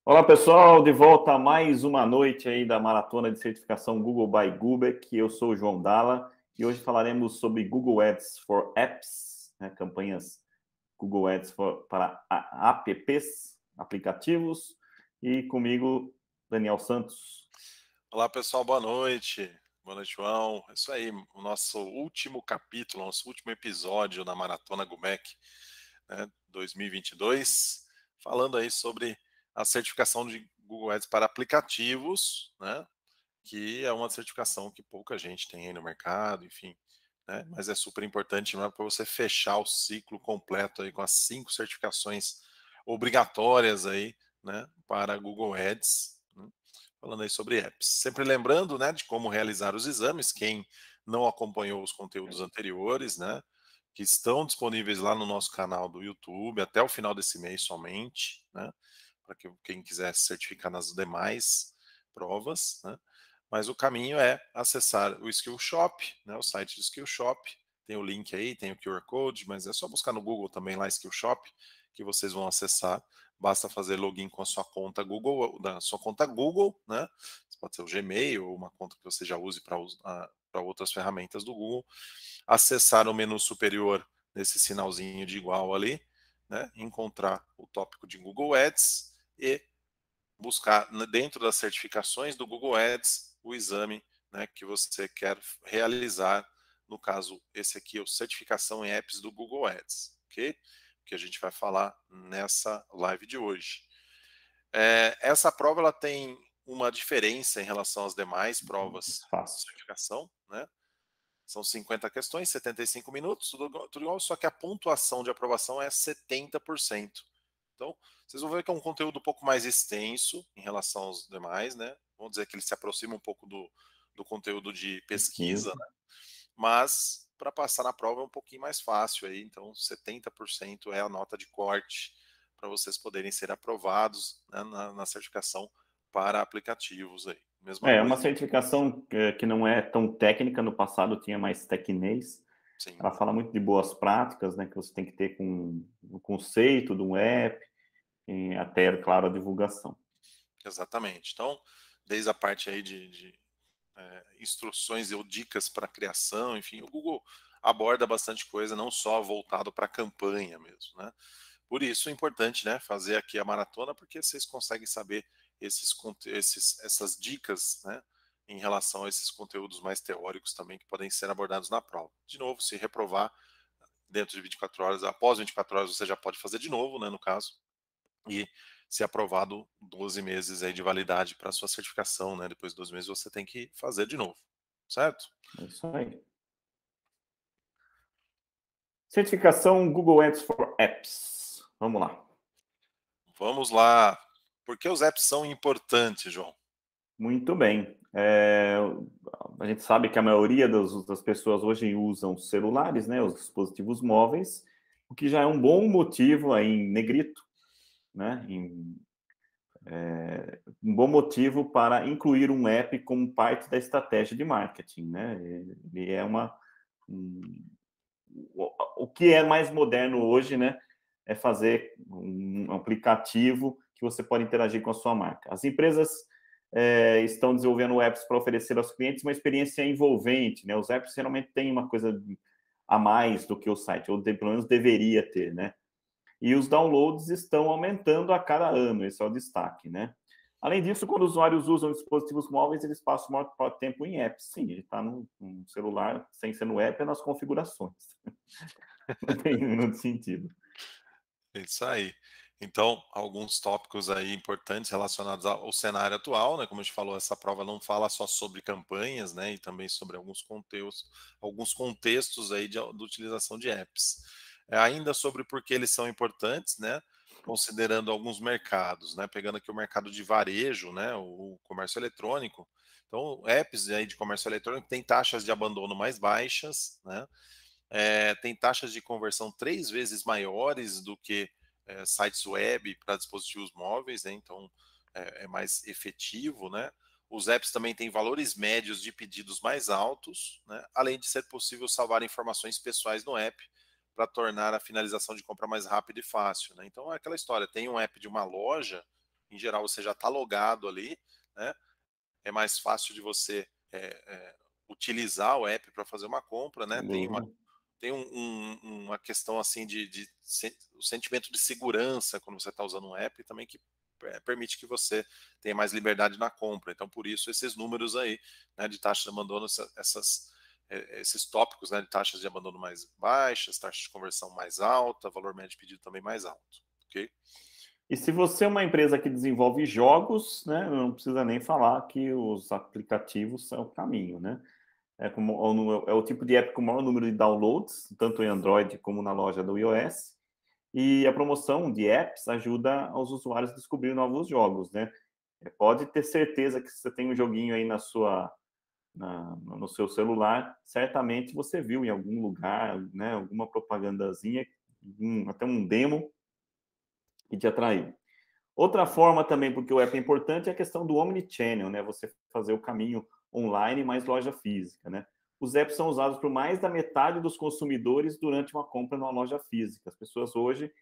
Olá pessoal, de volta a mais uma noite aí da maratona de certificação Google by Gubeck. Eu sou o João Dalla e hoje falaremos sobre Google Ads for Apps, né, campanhas Google Ads para apps, aplicativos, e comigo Daniel Santos. Olá pessoal, boa noite. Boa noite, João. É isso aí, o nosso último capítulo, nosso último episódio da Maratona Gubeck, né, 2022, falando aí sobre a certificação de Google Ads para aplicativos, né, que é uma certificação que pouca gente tem aí no mercado, enfim, né, mas é super importante, não é, para você fechar o ciclo completo aí com as 5 certificações obrigatórias aí, né, para Google Ads, né, falando aí sobre apps. Sempre lembrando, né, de como realizar os exames, quem não acompanhou os conteúdos anteriores, né, que estão disponíveis lá no nosso canal do YouTube até o final desse mês somente, né, para quem quiser se certificar nas demais provas, né. Mas o caminho é acessar o Skillshop, né, o site do Skillshop, tem o link aí, tem o QR Code, mas é só buscar no Google também lá Skillshop, que vocês vão acessar. Basta fazer login com a sua conta Google, né? Pode ser o Gmail ou uma conta que você já use para outras ferramentas do Google. Acessar o menu superior nesse sinalzinho de igual ali, né? Encontrar o tópico de Google Ads e buscar dentro das certificações do Google Ads o exame, né, que você quer realizar. No caso, esse aqui é o certificação em apps do Google Ads, ok? Que a gente vai falar nessa live de hoje. Essa prova ela tem uma diferença em relação às demais provas de Fácil. certificação, né? São 50 questões, 75 minutos, tudo igual, só que a pontuação de aprovação é 70%. Então, vocês vão ver que é um conteúdo um pouco mais extenso em relação aos demais, né? Vamos dizer que ele se aproxima um pouco do conteúdo de pesquisa, né? Mas para passar na prova é um pouquinho mais fácil aí, então 70% é a nota de corte para vocês poderem ser aprovados, né, na certificação para aplicativos aí. Mesma É coisa. uma certificação que não é tão técnica, no passado tinha mais tecnês. Sim. Ela fala muito de boas práticas, né, que você tem que ter com o conceito de um app, e até, claro, a divulgação. Exatamente. Então, desde a parte aí de instruções ou dicas para criação, enfim, o Google aborda bastante coisa, não só voltado para a campanha mesmo, né? Por isso é importante, né, fazer aqui a maratona, porque vocês conseguem saber essas dicas, né, em relação a esses conteúdos mais teóricos também que podem ser abordados na prova. De novo, se reprovar dentro de 24 horas, após 24 horas você já pode fazer de novo, né, no caso, e se aprovado 12 meses aí de validade para sua certificação, né? Depois de 12 meses você tem que fazer de novo, certo? É isso aí. Certificação Google Ads for Apps. Vamos lá. Vamos lá. Por que os apps são importantes, João? Muito bem. A gente sabe que a maioria das pessoas hoje usam celulares, né, os dispositivos móveis, o que já é um bom motivo aí em negrito, né, um bom motivo para incluir um app como parte da estratégia de marketing, né? Ele é o que é mais moderno hoje, né, é fazer um aplicativo que você pode interagir com a sua marca. As empresas estão desenvolvendo apps para oferecer aos clientes uma experiência envolvente, né? Os apps geralmente têm uma coisa a mais do que o site, ou pelo menos deveria ter, né? E os downloads estão aumentando a cada ano, esse é o destaque, né? Além disso, quando os usuários usam dispositivos móveis, eles passam o maior tempo em apps. Sim, ele está no celular, sem ser no app, é nas configurações. Não tem muito sentido. É isso aí. Então, alguns tópicos aí importantes relacionados ao cenário atual, né? Como a gente falou, essa prova não fala só sobre campanhas, né? E também sobre alguns contextos aí de utilização de apps. Ainda sobre por que eles são importantes, né? Considerando alguns mercados, né? Pegando aqui o mercado de varejo, né? O comércio eletrônico. Então, apps aí de comércio eletrônico têm taxas de abandono mais baixas, né? Tem taxas de conversão 3 vezes maiores do que sites web para dispositivos móveis, né? Então é mais efetivo, né? Os apps também têm valores médios de pedidos mais altos, né? Além de ser possível salvar informações pessoais no app para tornar a finalização de compra mais rápida e fácil, né? Então é aquela história, tem um app de uma loja, em geral você já está logado ali, né? É mais fácil de você utilizar o app para fazer uma compra, né? Tem uma questão assim o sentimento de segurança quando você está usando um app também que permite que você tenha mais liberdade na compra. Então, por isso, esses números aí, né, de taxa de abandono, esses tópicos, né, de taxas de abandono mais baixas, taxa de conversão mais alta, valor médio de pedido também mais alto. Ok? E se você é uma empresa que desenvolve jogos, né, não precisa nem falar que os aplicativos são o caminho, né? É o tipo de app com o maior número de downloads, tanto em Android como na loja do iOS. E a promoção de apps ajuda os usuários a descobrir novos jogos, né? Pode ter certeza que se você tem um joguinho aí no seu celular, certamente você viu em algum lugar, né, alguma propagandazinha, até um demo que te atraiu. Outra forma também, porque o app é importante, é a questão do omnichannel, né? Você fazer o caminho online mais loja física, né? Os apps são usados por mais da metade dos consumidores durante uma compra numa loja física. As pessoas hoje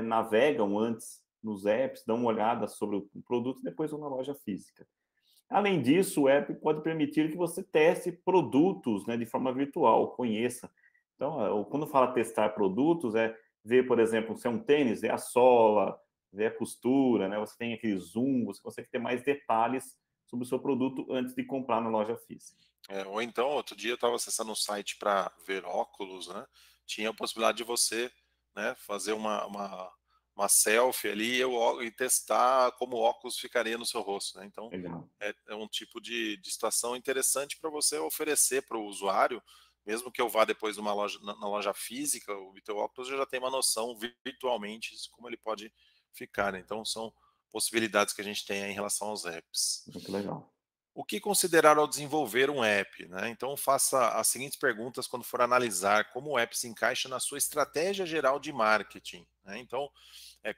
navegam antes nos apps, dão uma olhada sobre o produto e depois vão na loja física. Além disso, o app pode permitir que você teste produtos, né, de forma virtual, conheça. Então, quando fala testar produtos, ver, por exemplo, se é um tênis, ver a sola, ver a costura, né? Você tem aquele zoom, você consegue ter mais detalhes sobre o seu produto antes de comprar na loja física. Ou então, outro dia eu estava acessando um site para ver óculos, né? Tinha a possibilidade de você, né, fazer uma selfie ali e testar como o óculos ficaria no seu rosto, né? Então, Legal. é um tipo de situação interessante para você oferecer para o usuário, mesmo que eu vá depois numa loja, na loja física, o teu óculos eu já tem uma noção virtualmente de como ele pode ficar, né? Então, são possibilidades que a gente tem aí em relação aos apps. Muito legal. O que considerar ao desenvolver um app, né? Então, faça as seguintes perguntas quando for analisar como o app se encaixa na sua estratégia geral de marketing, né? Então,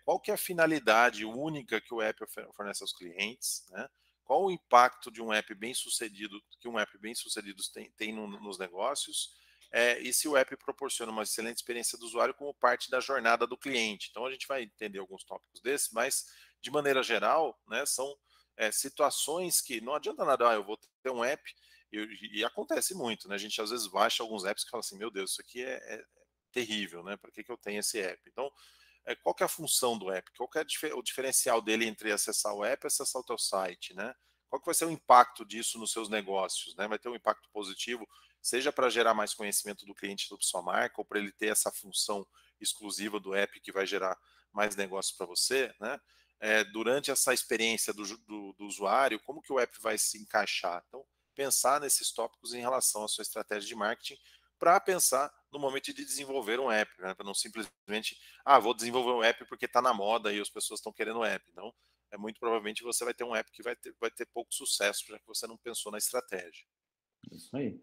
qual que é a finalidade única que o app fornece aos clientes, né? Qual o impacto de um app bem sucedido, que um app bem sucedido tem nos negócios, e se o app proporciona uma excelente experiência do usuário como parte da jornada do cliente. Então, a gente vai entender alguns tópicos desses, mas, de maneira geral, né, são situações que não adianta nada, eu vou ter um app, e acontece muito, né? A gente às vezes baixa alguns apps que fala assim, meu Deus, isso aqui é terrível, né? Para que eu tenho esse app? Então, qual que é a função do app? Qual que é o diferencial dele entre acessar o app e acessar o teu site, né? Qual que vai ser o impacto disso nos seus negócios, né? Vai ter um impacto positivo, seja para gerar mais conhecimento do cliente sobre sua marca, ou para ele ter essa função exclusiva do app que vai gerar mais negócios para você, né? Durante essa experiência do usuário, como que o app vai se encaixar. Então, pensar nesses tópicos em relação à sua estratégia de marketing para pensar no momento de desenvolver um app, né? Para não simplesmente, vou desenvolver um app porque está na moda e as pessoas estão querendo um app. Não, muito provavelmente você vai ter um app que vai ter pouco sucesso, já que você não pensou na estratégia. Isso aí.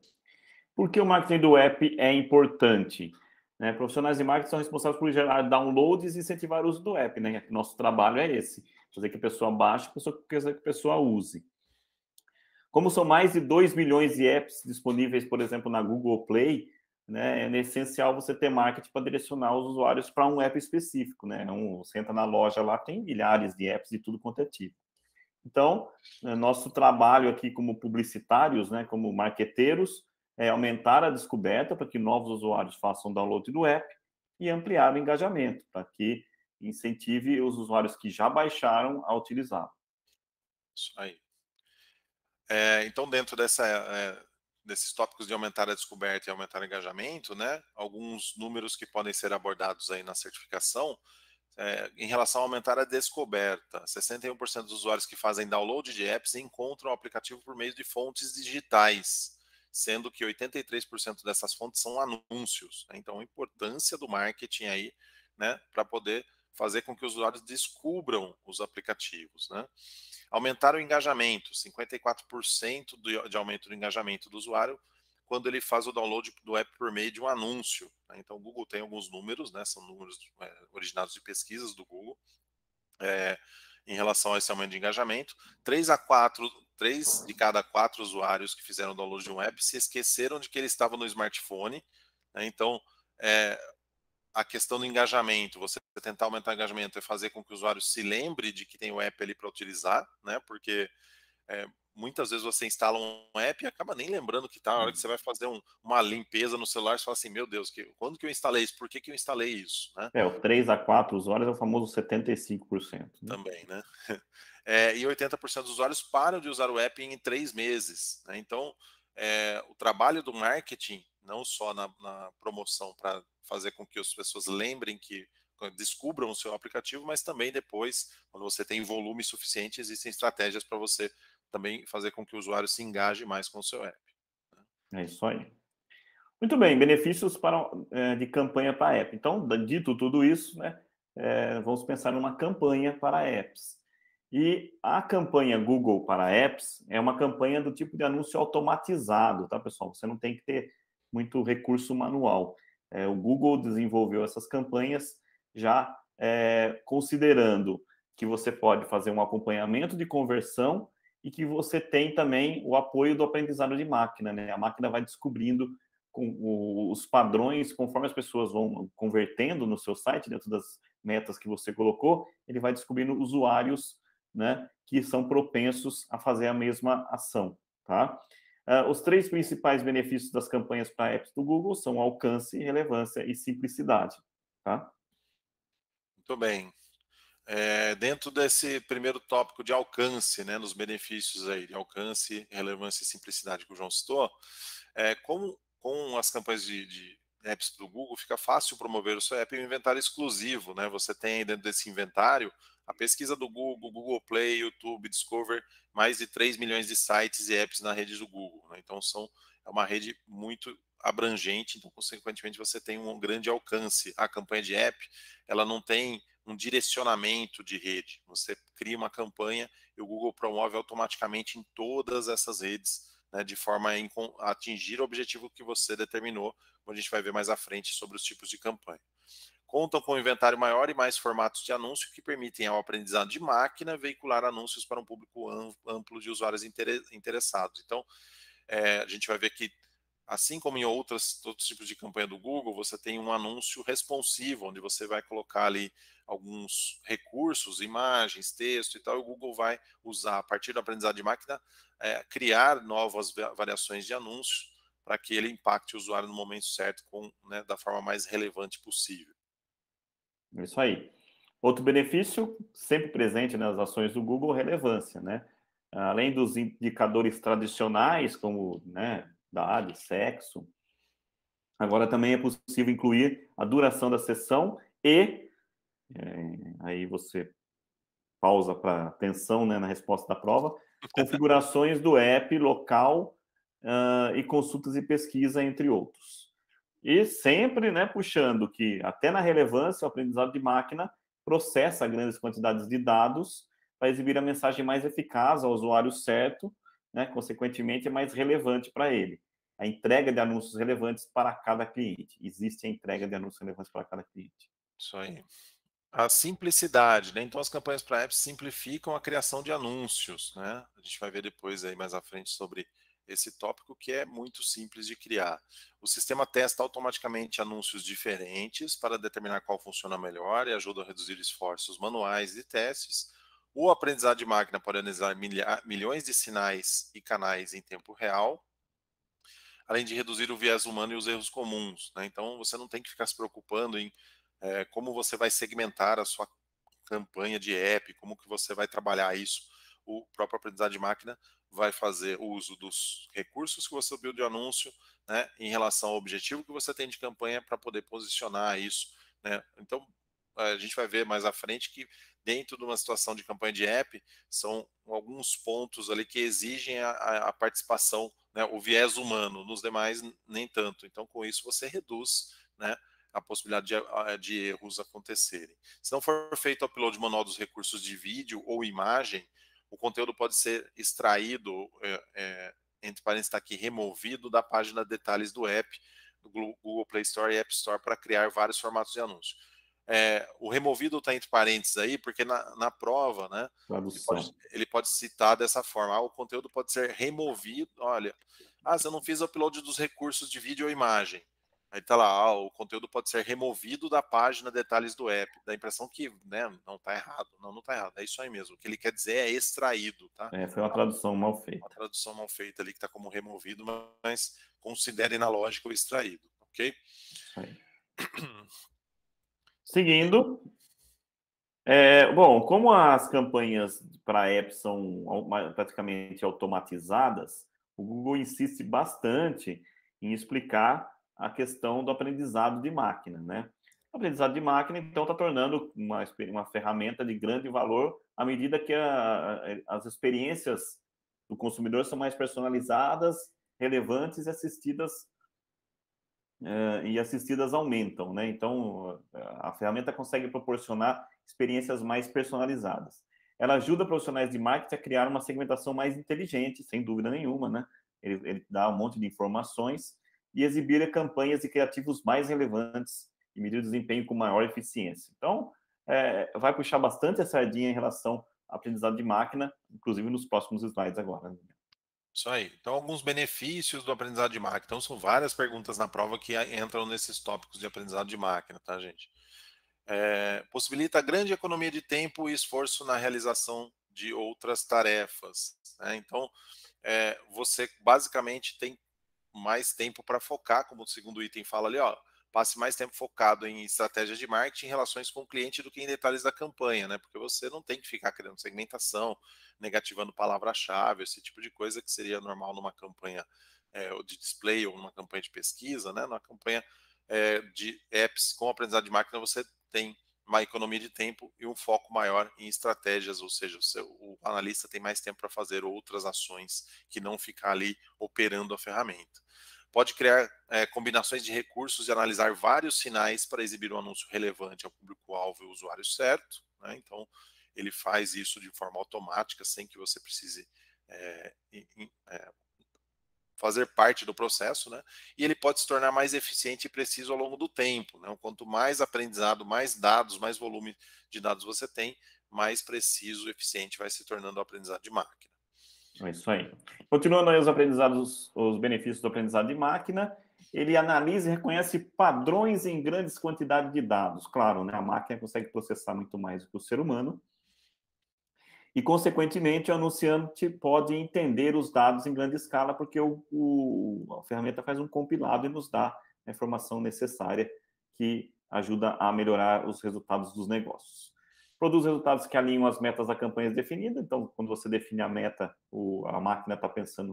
Por que o marketing do app é importante? Né? Profissionais de marketing são responsáveis por gerar downloads e incentivar o uso do app. Né? Nosso trabalho é esse: fazer que a pessoa baixe, que a pessoa use. Como são mais de 2 milhões de apps disponíveis, por exemplo, na Google Play, né, é essencial você ter marketing para direcionar os usuários para um app específico. Né? Você entra na loja lá, tem milhares de apps de tudo quanto é tipo. Então, nosso trabalho aqui como publicitários, né, como marqueteiros, é aumentar a descoberta para que novos usuários façam download do app e ampliar o engajamento, para que incentive os usuários que já baixaram a utilizá-lo. Isso aí. Então, dentro desses tópicos de aumentar a descoberta e aumentar o engajamento, né, alguns números que podem ser abordados aí na certificação, em relação a aumentar a descoberta. 61% dos usuários que fazem download de apps encontram o aplicativo por meio de fontes digitais, sendo que 83% dessas fontes são anúncios. Né? Então, a importância do marketing aí, né, para poder fazer com que os usuários descubram os aplicativos, né? Aumentar o engajamento, 54% de aumento do engajamento do usuário quando ele faz o download do app por meio de um anúncio. Né? Então, o Google tem alguns números, né? São números originados de pesquisas do Google, em relação a esse aumento de engajamento. 3 de cada 4 usuários que fizeram o download de um app se esqueceram de que ele estava no smartphone. Né? Então, a questão do engajamento, você tentar aumentar o engajamento e fazer com que o usuário se lembre de que tem o app ali para utilizar, né? Porque muitas vezes você instala um app e acaba nem lembrando que tá. Na hora que você vai fazer uma limpeza no celular, você fala assim, meu Deus, quando que eu instalei isso? Por que que eu instalei isso? Né? O 3 a 4 usuários é o famoso 75%. Né? Também, né? E 80% dos usuários param de usar o app em 3 meses. Né? Então, o trabalho do marketing, não só na promoção para fazer com que as pessoas lembrem que descubram o seu aplicativo, mas também depois, quando você tem volume suficiente, existem estratégias para você também fazer com que o usuário se engaje mais com o seu app. É isso aí. Muito bem, benefícios de campanha para app. Então, dito tudo isso, né, vamos pensar numa campanha para apps. E a campanha Google para apps é uma campanha do tipo de anúncio automatizado, tá, pessoal? Você não tem que ter muito recurso manual. O Google desenvolveu essas campanhas já considerando que você pode fazer um acompanhamento de conversão e que você tem também o apoio do aprendizado de máquina, né? A máquina vai descobrindo com os padrões, conforme as pessoas vão convertendo no seu site, dentro das metas que você colocou, ele vai descobrindo usuários, né, que são propensos a fazer a mesma ação, tá? Os 3 principais benefícios das campanhas para apps do Google são alcance, relevância e simplicidade, tá? Muito bem. Dentro desse primeiro tópico de alcance, né, nos benefícios aí de alcance, relevância e simplicidade que o João citou, com as campanhas de apps do Google, fica fácil promover o seu app em um inventário exclusivo, né? Você tem dentro desse inventário a pesquisa do Google, Google Play, YouTube, Discover, mais de 3 milhões de sites e apps na rede do Google, né? Então é uma rede muito abrangente, então consequentemente você tem um grande alcance. A campanha de app, ela não tem um direcionamento de rede. Você cria uma campanha e o Google promove automaticamente em todas essas redes, né, de forma a atingir o objetivo que você determinou, como a gente vai ver mais à frente sobre os tipos de campanha. Contam com um inventário maior e mais formatos de anúncio que permitem ao aprendizado de máquina veicular anúncios para um público amplo de usuários interessados. Então, a gente vai ver que, assim como em outros tipos de campanha do Google, você tem um anúncio responsivo, onde você vai colocar ali alguns recursos, imagens, texto e tal, e o Google vai usar, a partir do aprendizado de máquina, criar novas variações de anúncios para que ele impacte o usuário no momento certo, né, da forma mais relevante possível. É isso aí. Outro benefício, sempre presente nas ações do Google, relevância, né? Além dos indicadores tradicionais, como, né, idade, sexo, agora também é possível incluir a duração da sessão e, aí você pausa para atenção, né, na resposta da prova, configurações do app, local, e consultas e pesquisa, entre outros. E sempre, né, puxando que até na relevância, o aprendizado de máquina processa grandes quantidades de dados para exibir a mensagem mais eficaz ao usuário certo, né, consequentemente é mais relevante para ele. A entrega de anúncios relevantes para cada cliente. Existe a entrega de anúncios relevantes para cada cliente. Isso aí. A simplicidade, né? Então as campanhas para apps simplificam a criação de anúncios, né? A gente vai ver depois aí mais à frente sobre esse tópico que é muito simples de criar. O sistema testa automaticamente anúncios diferentes para determinar qual funciona melhor e ajuda a reduzir esforços manuais de testes. O aprendizado de máquina pode analisar milhões de sinais e canais em tempo real, além de reduzir o viés humano e os erros comuns, né? Então você não tem que ficar se preocupando em como você vai segmentar a sua campanha de app, como que você vai trabalhar isso. O próprio aprendizado de máquina vai fazer uso dos recursos que você viu de anúncio, né, em relação ao objetivo que você tem de campanha para poder posicionar isso, né? Então, a gente vai ver mais à frente que dentro de uma situação de campanha de app, são alguns pontos ali que exigem a participação, né, o viés humano, nos demais nem tanto. Então, com isso, você reduz, né, a possibilidade de erros acontecerem. Se não for feito o upload manual dos recursos de vídeo ou imagem, o conteúdo pode ser extraído, entre parênteses está aqui, removido da página detalhes do app, do Google Play Store e App Store para criar vários formatos de anúncio. O removido está entre parênteses aí, porque na prova, né, ele pode citar dessa forma, o conteúdo pode ser removido, olha, se eu não fiz o upload dos recursos de vídeo ou imagem, Aí tá lá, o conteúdo pode ser removido da página detalhes do app. Dá a impressão que, né, não tá errado. Não, não tá errado. É isso aí mesmo. O que ele quer dizer é extraído, tá? Foi uma tradução mal Uma feita. tradução mal feita ali que tá como removido, mas considere na lógica o extraído, ok? Isso aí. Seguindo, bom, como as campanhas para apps são praticamente automatizadas, o Google insiste bastante em explicar a questão do aprendizado de máquina, né? O aprendizado de máquina, então, está tornando uma ferramenta de grande valor à medida que as experiências do consumidor são mais personalizadas, relevantes e assistidas aumentam, né? Então, a ferramenta consegue proporcionar experiências mais personalizadas. Ela ajuda profissionais de marketing a criar uma segmentação mais inteligente, sem dúvida nenhuma, né? Ele dá um monte de informações e exibir campanhas e criativos mais relevantes e medir o desempenho com maior eficiência. Então, vai puxar bastante a sardinha em relação ao aprendizado de máquina, inclusive nos próximos slides agora. Isso aí. Então, alguns benefícios do aprendizado de máquina. Então, são várias perguntas na prova que entram nesses tópicos de aprendizado de máquina, tá, gente? Possibilita grande economia de tempo e esforço na realização de outras tarefas, né? Então, você basicamente tem mais tempo para focar, como o segundo item fala ali, ó, passe mais tempo focado em estratégias de marketing, em relações com o cliente do que em detalhes da campanha, né? Porque você não tem que ficar criando segmentação, negativando palavra-chave, esse tipo de coisa que seria normal numa campanha de display ou numa campanha de pesquisa, né? Numa campanha de apps com aprendizado de máquina, você tem uma economia de tempo e um foco maior em estratégias, ou seja, o analista tem mais tempo para fazer outras ações que não ficar ali operando a ferramenta. Pode criar combinações de recursos e analisar vários sinais para exibir um anúncio relevante ao público-alvo e ao usuário certo, né? Então, ele faz isso de forma automática, sem que você precise fazer parte do processo, né? E ele pode se tornar mais eficiente e preciso ao longo do tempo, né? Quanto mais aprendizado, mais dados, mais volume de dados você tem, mais preciso e eficiente vai se tornando o aprendizado de máquina. É isso aí. Continuando aí os aprendizados, os benefícios do aprendizado de máquina, ele analisa e reconhece padrões em grandes quantidades de dados. Claro, né? A máquina consegue processar muito mais do que o ser humano. E, consequentemente, o anunciante pode entender os dados em grande escala, porque a ferramenta faz um compilado e nos dá a informação necessária que ajuda a melhorar os resultados dos negócios. Produz resultados que alinham as metas da campanha definida. Então, quando você define a meta, a máquina está pensando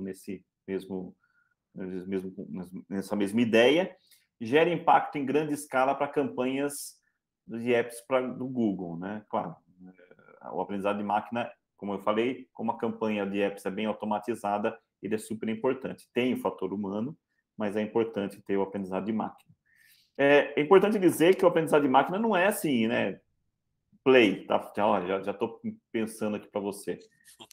nessa mesma ideia. Gera impacto em grande escala para campanhas de apps do Google, né? Claro, o aprendizado de máquina, como eu falei, como a campanha de apps é bem automatizada, ele é super importante. Tem o fator humano, mas é importante ter o aprendizado de máquina. É importante dizer que o aprendizado de máquina não é assim, né? Play, tá? Já estou pensando aqui para você,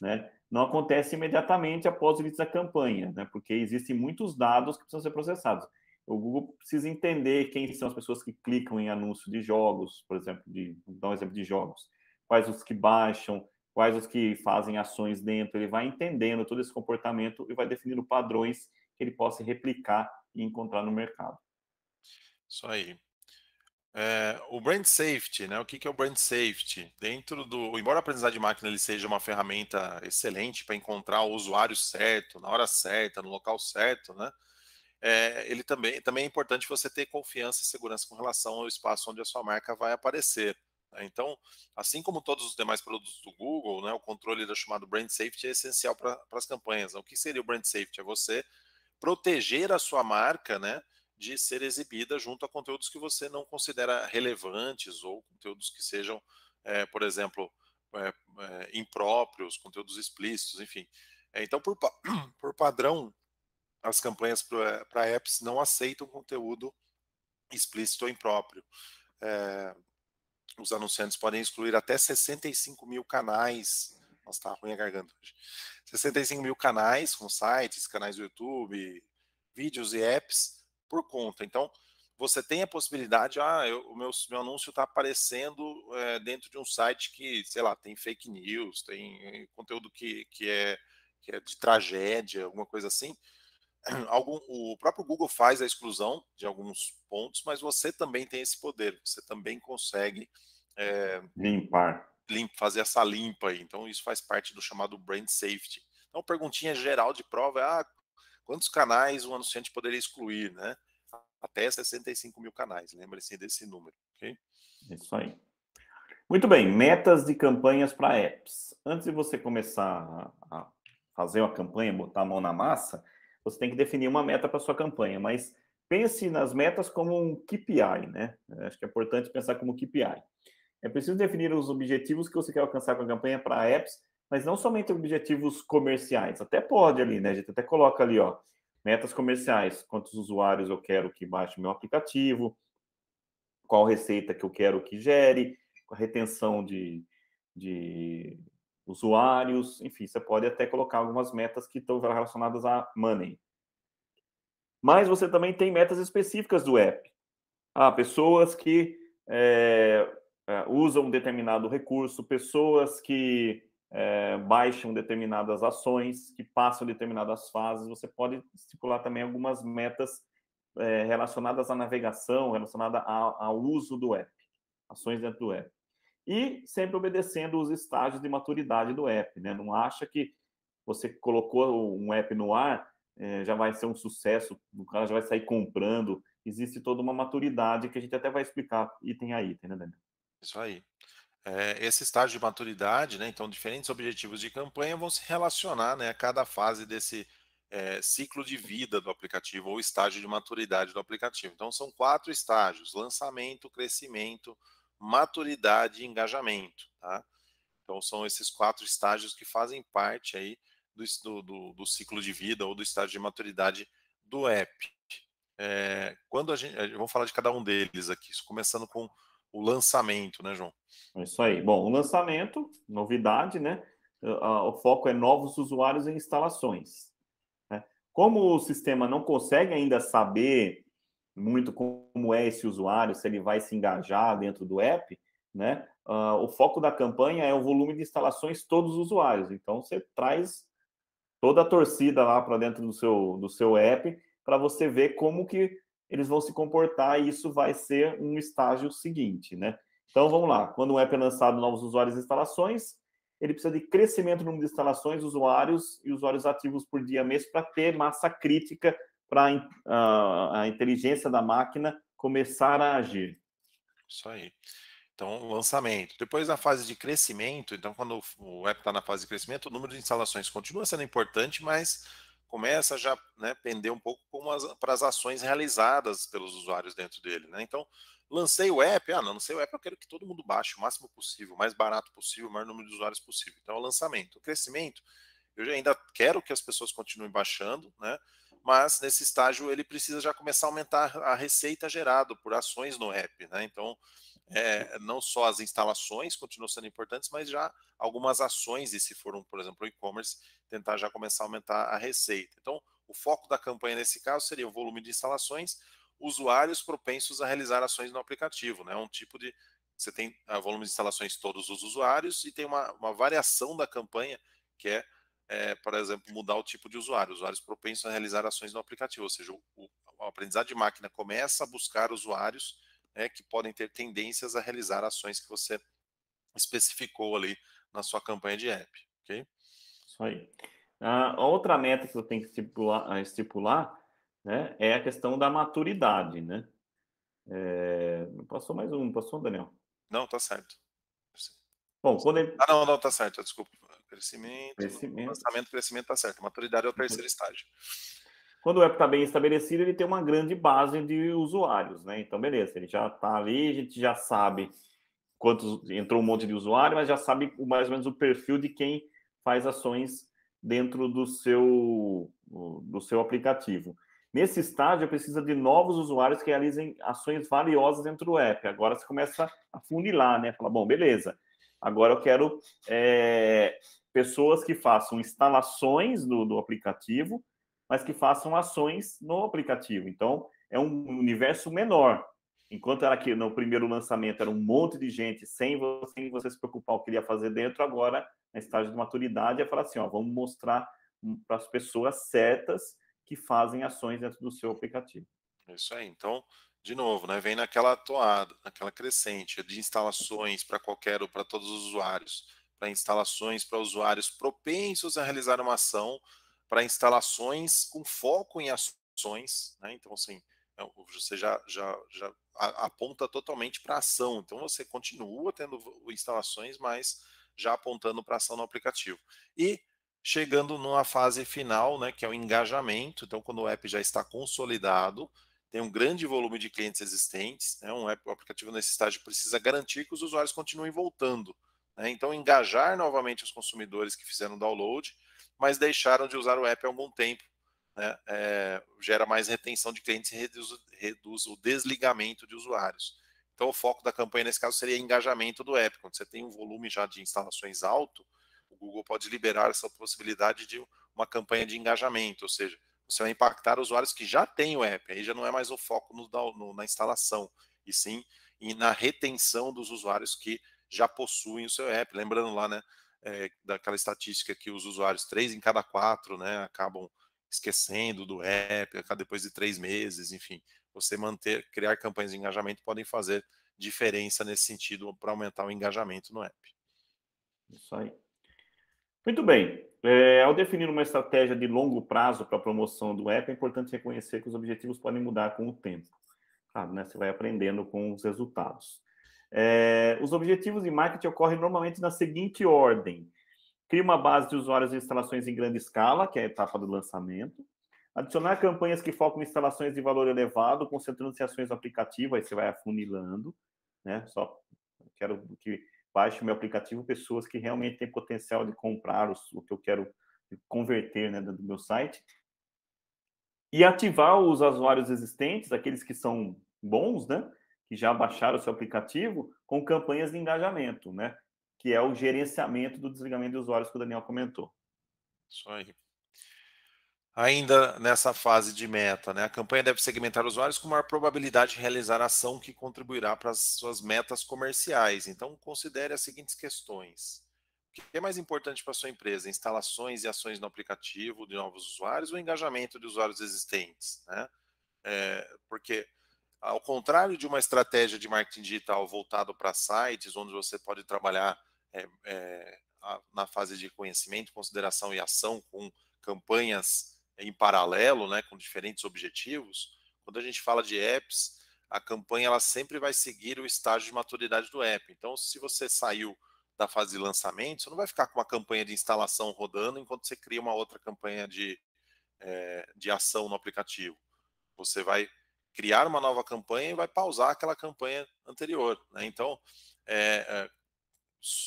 né? Não acontece imediatamente após o início da campanha, né? Porque existem muitos dados que precisam ser processados. O Google precisa entender quem são as pessoas que clicam em anúncio de jogos, por exemplo, vou dar um exemplo de jogos. Quais os que baixam, quais os que fazem ações dentro. Ele vai entendendo todo esse comportamento e vai definindo padrões que ele possa replicar e encontrar no mercado. Isso aí. O brand safety, né? O que é o brand safety? Embora a aprendizagem de máquina ele seja uma ferramenta excelente para encontrar o usuário certo, na hora certa, no local certo, né? Ele também é importante você ter confiança e segurança com relação ao espaço onde a sua marca vai aparecer, né? Então, assim como todos os demais produtos do Google, né, o controle do chamado brand safety é essencial para as campanhas. O que seria o brand safety? É você proteger a sua marca, né, de ser exibida junto a conteúdos que você não considera relevantes ou conteúdos que sejam, por exemplo, impróprios, conteúdos explícitos, enfim. Então, por padrão, as campanhas para apps não aceitam conteúdo explícito ou impróprio. Os anunciantes podem excluir até 65 mil canais. Nossa, tá ruim a garganta hoje. 65 mil canais com sites, canais do YouTube, vídeos e apps por conta. Então, você tem a possibilidade, o meu anúncio está aparecendo dentro de um site que, sei lá, tem fake news, tem conteúdo que é de tragédia, alguma coisa assim. o próprio Google faz a exclusão de alguns pontos, mas você também tem esse poder, você também consegue limpar, fazer essa limpa aí. Então, isso faz parte do chamado brand safety. Então, perguntinha geral de prova é quantos canais um anunciante poderia excluir, né? Até 65 mil canais, lembre-se desse número, ok? Isso aí. Muito bem, metas de campanhas para apps. Antes de você começar a fazer uma campanha, botar a mão na massa, você tem que definir uma meta para sua campanha, mas pense nas metas como um KPI, né? Acho que é importante pensar como KPI. É preciso definir os objetivos que você quer alcançar com a campanha para apps, mas não somente objetivos comerciais. Até pode ali, né? A gente até coloca ali, ó, metas comerciais. Quantos usuários eu quero que baixe meu aplicativo, qual receita que eu quero que gere, a retenção de usuários, enfim, você pode até colocar algumas metas que estão relacionadas a money. Mas você também tem metas específicas do app. Pessoas que usam um determinado recurso, pessoas que baixam determinadas ações, que passam determinadas fases. Você pode estipular também algumas metas relacionadas à navegação, relacionada ao uso do app, ações dentro do app. E sempre obedecendo os estágios de maturidade do app, né? Não acha que você colocou um app no ar, já vai ser um sucesso, o cara já vai sair comprando. Existe toda uma maturidade que a gente até vai explicar item a item, né, Daniel? Isso aí. Esse estágio de maturidade, né? Então, diferentes objetivos de campanha vão se relacionar, né, a cada fase desse ciclo de vida do aplicativo ou estágio de maturidade do aplicativo. Então, são 4 estágios: lançamento, crescimento, maturidade e engajamento. Tá? Então, são esses 4 estágios que fazem parte aí do ciclo de vida ou do estágio de maturidade do app. Vamos falar de cada um deles aqui, começando com o lançamento, né, João? É isso aí. Bom, o lançamento, novidade, né? O foco é novos usuários e instalações. Né? Como o sistema não consegue ainda saber muito como é esse usuário, se ele vai se engajar dentro do app, né? O foco da campanha é o volume de instalações de todos os usuários. Então, você traz toda a torcida lá para dentro do seu app para você ver como que eles vão se comportar e isso vai ser um estágio seguinte, né? Então, vamos lá. Quando o app é lançado, novos usuários e instalações, ele precisa de crescimento no número de instalações, usuários e usuários ativos por dia mês para ter massa crítica para a inteligência da máquina começar a agir. Isso aí. Então, lançamento. Depois da fase de crescimento, então quando o app está na fase de crescimento, o número de instalações continua sendo importante, mas começa já, né, pender um pouco para as ações realizadas pelos usuários dentro dele. Né? Então, lancei o app, não lancei o app, eu quero que todo mundo baixe o máximo possível, o mais barato possível, o maior número de usuários possível. Então, é o lançamento. O crescimento, eu ainda quero que as pessoas continuem baixando, né? Mas nesse estágio ele precisa já começar a aumentar a receita gerada por ações no app. Né? Então, não só as instalações continuam sendo importantes, mas já algumas ações, e se for, por exemplo, o e-commerce, tentar já começar a aumentar a receita. Então, o foco da campanha nesse caso seria o volume de instalações, usuários propensos a realizar ações no aplicativo. Né? Um tipo de... Você tem volume de instalações todos os usuários e tem uma variação da campanha que por exemplo, mudar o tipo de usuário, usuários propensos a realizar ações no aplicativo, ou seja, o aprendizado de máquina começa a buscar usuários que podem ter tendências a realizar ações que você especificou ali na sua campanha de app, ok? Isso aí. A outra meta que eu tenho que estipular, né, é a questão da maturidade, né? Passou mais um, passou, Daniel? Não, tá certo. Bom, quando ele... Não, tá certo, desculpa. Lançamento, crescimento, tá certo. Maturidade é o terceiro estágio. Quando o app está bem estabelecido, ele tem uma grande base de usuários, né? Então, beleza, ele já está ali, a gente já sabe quantos... Entrou um monte de usuário, mas já sabe mais ou menos o perfil de quem faz ações dentro do seu aplicativo. Nesse estágio, precisa de novos usuários que realizem ações valiosas dentro do app. Agora você começa a funilar, né? Fala, bom, beleza, agora eu quero pessoas que façam instalações do aplicativo, mas que façam ações no aplicativo. Então, é um universo menor. Enquanto era aqui no primeiro lançamento era um monte de gente sem você se preocupar o que ele ia fazer dentro, agora, na estágio de maturidade, é falar assim, ó, vamos mostrar para as pessoas certas que fazem ações dentro do seu aplicativo. Isso aí. Então, de novo, né, vem naquela toada, naquela crescente de instalações para todos os usuários, para instalações para usuários propensos a realizar uma ação, para instalações com foco em ações, né? Então, assim, você já aponta totalmente para ação. Então, você continua tendo instalações, mas já apontando para ação no aplicativo. E chegando numa fase final, né, que é o engajamento. Então, quando o app já está consolidado, tem um grande volume de clientes existentes, né, o aplicativo nesse estágio precisa garantir que os usuários continuem voltando, né? Então, engajar novamente os consumidores que fizeram download, mas deixaram de usar o app há algum tempo, né, gera mais retenção de clientes e reduz o desligamento de usuários. Então, o foco da campanha nesse caso seria engajamento do app. Quando você tem um volume já de instalações alto, o Google pode liberar essa possibilidade de uma campanha de engajamento, ou seja, você vai impactar usuários que já têm o app. Aí já não é mais o foco na instalação, e sim na retenção dos usuários que já possuem o seu app. Lembrando lá, né, daquela estatística que os usuários, 3 em cada 4, né, acabam esquecendo do app depois de 3 meses, enfim. Você criar campanhas de engajamento podem fazer diferença nesse sentido para aumentar o engajamento no app. Isso aí. Muito bem. Ao definir uma estratégia de longo prazo para a promoção do app, é importante reconhecer que os objetivos podem mudar com o tempo. Claro, né? Você vai aprendendo com os resultados. Os objetivos de marketing ocorrem normalmente na seguinte ordem: cria uma base de usuários e instalações em grande escala, que é a etapa do lançamento. Adicionar campanhas que focam em instalações de valor elevado, concentrando-se em ações do aplicativo, aí você vai afunilando, né? Só quero que baixe o meu aplicativo pessoas que realmente têm potencial de comprar o que eu quero converter, né, do meu site. E ativar os usuários existentes, aqueles que são bons, né, que já baixaram o seu aplicativo, com campanhas de engajamento, né, que é o gerenciamento do desligamento de usuários que o Daniel comentou. Isso aí. Ainda nessa fase de meta, né, a campanha deve segmentar usuários com maior probabilidade de realizar ação que contribuirá para as suas metas comerciais. Então, considere as seguintes questões. O que é mais importante para a sua empresa? Instalações e ações no aplicativo de novos usuários ou engajamento de usuários existentes, né? Porque, ao contrário de uma estratégia de marketing digital voltado para sites, onde você pode trabalhar na fase de conhecimento, consideração e ação com campanhas em paralelo, né, com diferentes objetivos, quando a gente fala de apps, a campanha ela sempre vai seguir o estágio de maturidade do app. Então, se você saiu da fase de lançamento, você não vai ficar com uma campanha de instalação rodando enquanto você cria uma outra campanha de ação no aplicativo. Você vai criar uma nova campanha e vai pausar aquela campanha anterior, né? Então,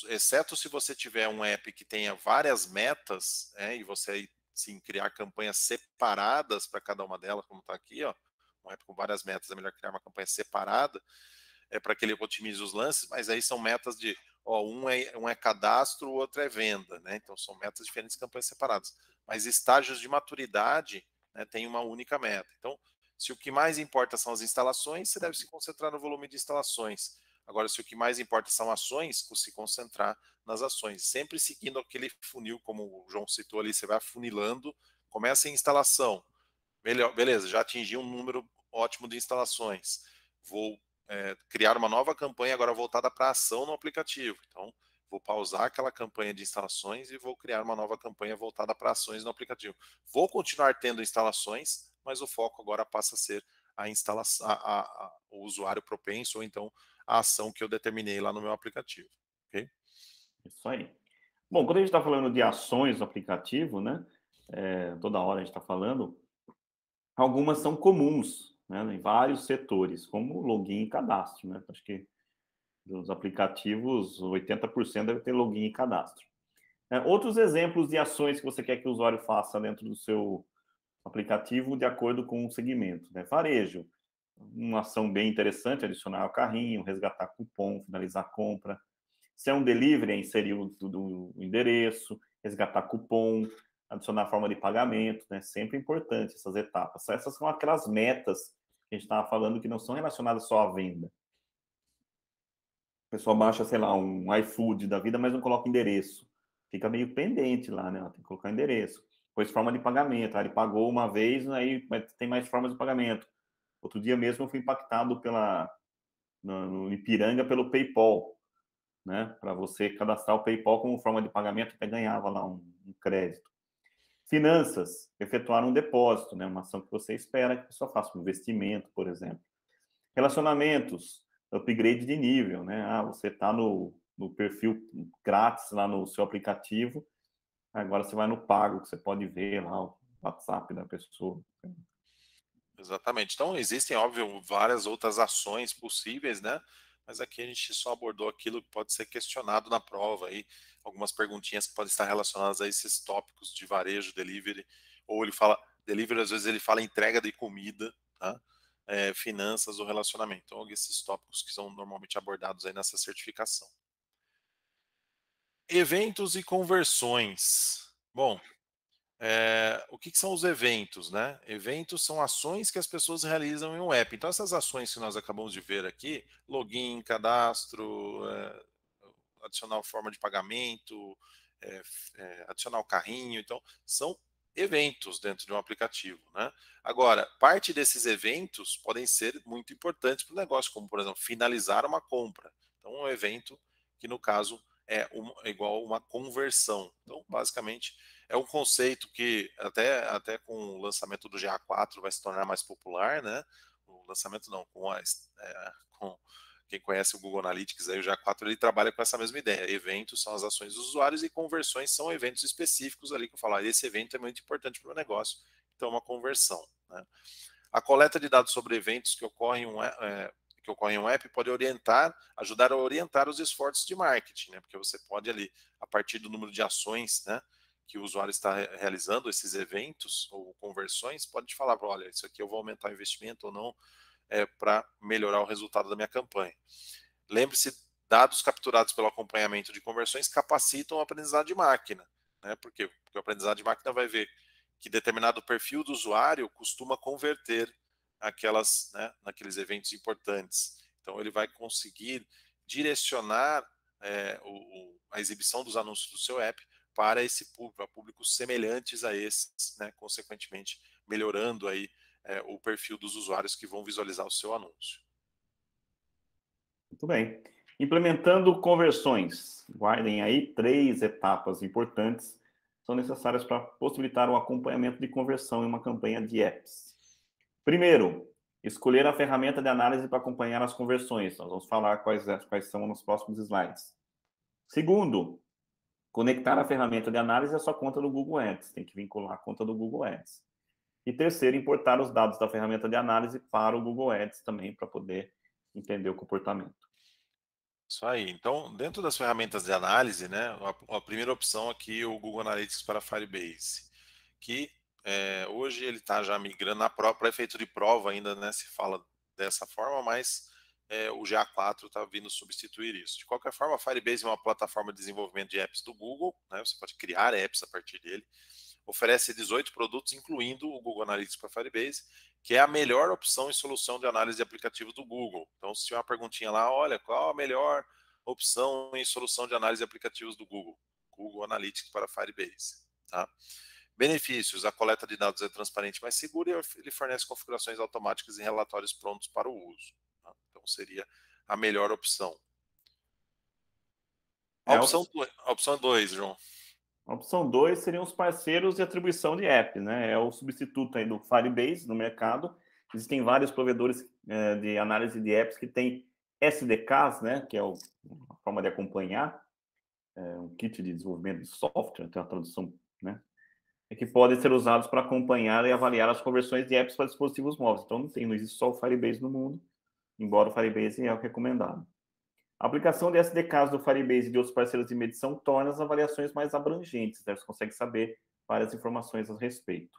exceto se você tiver um app que tenha várias metas, e você sim criar campanhas separadas para cada uma delas, como está aqui, ó, um app com várias metas, é melhor criar uma campanha separada, para que ele otimize os lances, mas aí são metas de, um é cadastro, o outro é venda, né? Então são metas diferentes, campanhas separadas. Mas estágios de maturidade, né, tem uma única meta. Então, se o que mais importa são as instalações, você deve se concentrar no volume de instalações. Agora, se o que mais importa são ações, se concentrar nas ações. Sempre seguindo aquele funil, como o João citou ali, você vai afunilando, começa em instalação. Beleza, já atingi um número ótimo de instalações. Vou criar uma nova campanha agora voltada para ação no aplicativo. Então, vou pausar aquela campanha de instalações e vou criar uma nova campanha voltada para ações no aplicativo. Vou continuar tendo instalações, mas o foco agora passa a ser a instalação, o usuário propenso, ou então a ação que eu determinei lá no meu aplicativo. Ok? Isso aí. Bom, quando a gente está falando de ações no aplicativo, né, toda hora a gente está falando, algumas são comuns, né, em vários setores, como login e cadastro, né? Acho que dos aplicativos, 80% deve ter login e cadastro. Outros exemplos de ações que você quer que o usuário faça dentro do seu aplicativo de acordo com o segmento, né? Varejo, uma ação bem interessante, adicionar ao carrinho, resgatar cupom, finalizar a compra. Se é um delivery, é inserir o endereço, resgatar cupom, adicionar a forma de pagamento, né? Sempre importante essas etapas. Essas são aquelas metas que a gente estava falando que não são relacionadas só à venda. O pessoal baixa, sei lá, um iFood da vida, mas não coloca endereço. Fica meio pendente lá, né? Tem que colocar endereço. depois forma de pagamento. Ele pagou uma vez, aí tem mais formas de pagamento. Outro dia mesmo eu fui impactado no Ipiranga pelo PayPal, né? Para você cadastrar o PayPal como forma de pagamento, até ganhava lá um crédito. Finanças, efetuar um depósito, né? Uma ação que você espera que a pessoa faça, um investimento, por exemplo. Relacionamentos, upgrade de nível, né? Você está no perfil grátis lá no seu aplicativo, agora você vai no pago, que você pode ver lá o WhatsApp da pessoa. Exatamente. Então, existem, óbvio, várias outras ações possíveis, né? Mas aqui a gente só abordou aquilo que pode ser questionado na prova, aí, algumas perguntinhas que podem estar relacionadas a esses tópicos de varejo, delivery, ou ele fala, delivery, às vezes ele fala entrega de comida, tá? Finanças ou relacionamento. Então, esses tópicos que são normalmente abordados aí nessa certificação. Eventos e conversões. Bom, o que são os eventos, né? Eventos são ações que as pessoas realizam em um app. Então, essas ações que nós acabamos de ver aqui, login, cadastro, adicionar forma de pagamento, adicionar o carrinho, então, são eventos dentro de um aplicativo, né? Agora, parte desses eventos podem ser muito importantes para o negócio, como, por exemplo, finalizar uma compra. Então, um evento que, no caso, é igual uma conversão. Então, basicamente, é um conceito que até com o lançamento do GA4 vai se tornar mais popular, né? O lançamento não, com quem conhece o Google Analytics, aí o GA4 ele trabalha com essa mesma ideia. Eventos são as ações dos usuários e conversões são eventos específicos ali que eu falo, esse evento é muito importante para o negócio, então é uma conversão, né? A coleta de dados sobre eventos que ocorrem em um app pode ajudar a orientar os esforços de marketing, né? Porque você pode ali, a partir do número de ações, né, que o usuário está realizando, esses eventos ou conversões, pode te falar, olha, isso aqui eu vou aumentar o investimento ou não, para melhorar o resultado da minha campanha. Lembre-se, dados capturados pelo acompanhamento de conversões capacitam o aprendizado de máquina, né? Por quê? Porque o aprendizado de máquina vai ver que determinado perfil do usuário costuma converter naqueles eventos importantes. Então, ele vai conseguir direcionar a exibição dos anúncios do seu app para esse público, para públicos semelhantes a esses, né? Consequentemente, melhorando aí o perfil dos usuários que vão visualizar o seu anúncio. Muito bem. Implementando conversões. Guardem aí 3 etapas importantes são necessárias para possibilitar o acompanhamento de conversão em uma campanha de apps. Primeiro, escolher a ferramenta de análise para acompanhar as conversões. Nós vamos falar quais são nos próximos slides. Segundo, conectar a ferramenta de análise à sua conta do Google Ads. Tem que vincular a conta do Google Ads. E terceiro, importar os dados da ferramenta de análise para o Google Ads também, para poder entender o comportamento. Isso aí. Então, dentro das ferramentas de análise, né, a primeira opção aqui é o Google Analytics para Firebase, que hoje ele está já migrando para efeito de prova ainda, né, se fala dessa forma, mas o GA4 está vindo substituir isso. De qualquer forma, a Firebase é uma plataforma de desenvolvimento de apps do Google, né, você pode criar apps a partir dele, oferece 18 produtos, incluindo o Google Analytics para Firebase, que é a melhor opção e solução de análise de aplicativo do Google. Então, se tiver uma perguntinha lá, olha, qual a melhor opção e solução de análise de aplicativos do Google? Google Analytics para Firebase. Tá? Benefícios: a coleta de dados é transparente e mais segura e ele fornece configurações automáticas e relatórios prontos para o uso. Tá? Então, seria a melhor opção. A opção 2, João. A opção 2 seriam os parceiros de atribuição de app, né? É o substituto aí do Firebase no mercado. Existem vários provedores de análise de apps que têm SDKs, né? Que é uma forma de acompanhar, um kit de desenvolvimento de software, tem uma tradução, né? Que podem ser usados para acompanhar e avaliar as conversões de apps para dispositivos móveis. Então, não existe só o Firebase no mundo, embora o Firebase é o recomendado. A aplicação de SDKs do Firebase e de outros parceiros de medição torna as avaliações mais abrangentes, né? Você consegue saber várias informações a respeito.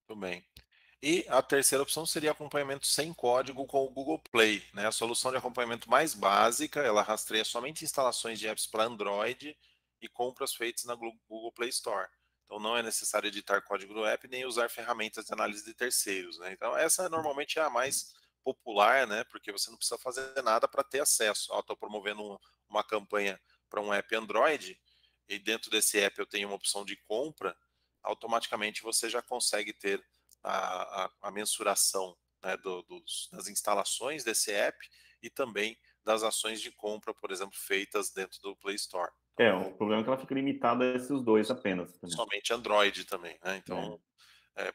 Muito bem. E a terceira opção seria acompanhamento sem código com o Google Play, né? A solução de acompanhamento mais básica, ela rastreia somente instalações de apps para Android e compras feitas na Google Play Store. Então não é necessário editar código do app nem usar ferramentas de análise de terceiros, né? Então essa normalmente é a mais popular, né? Porque você não precisa fazer nada para ter acesso. Estou promovendo uma campanha para um app Android e dentro desse app eu tenho uma opção de compra. automaticamente você já consegue ter a mensuração, né, das instalações desse app e também das ações de compra, por exemplo, feitas dentro do Play Store. O problema é que ela fica limitada a esses dois apenas. Também. Somente Android também, né? Então,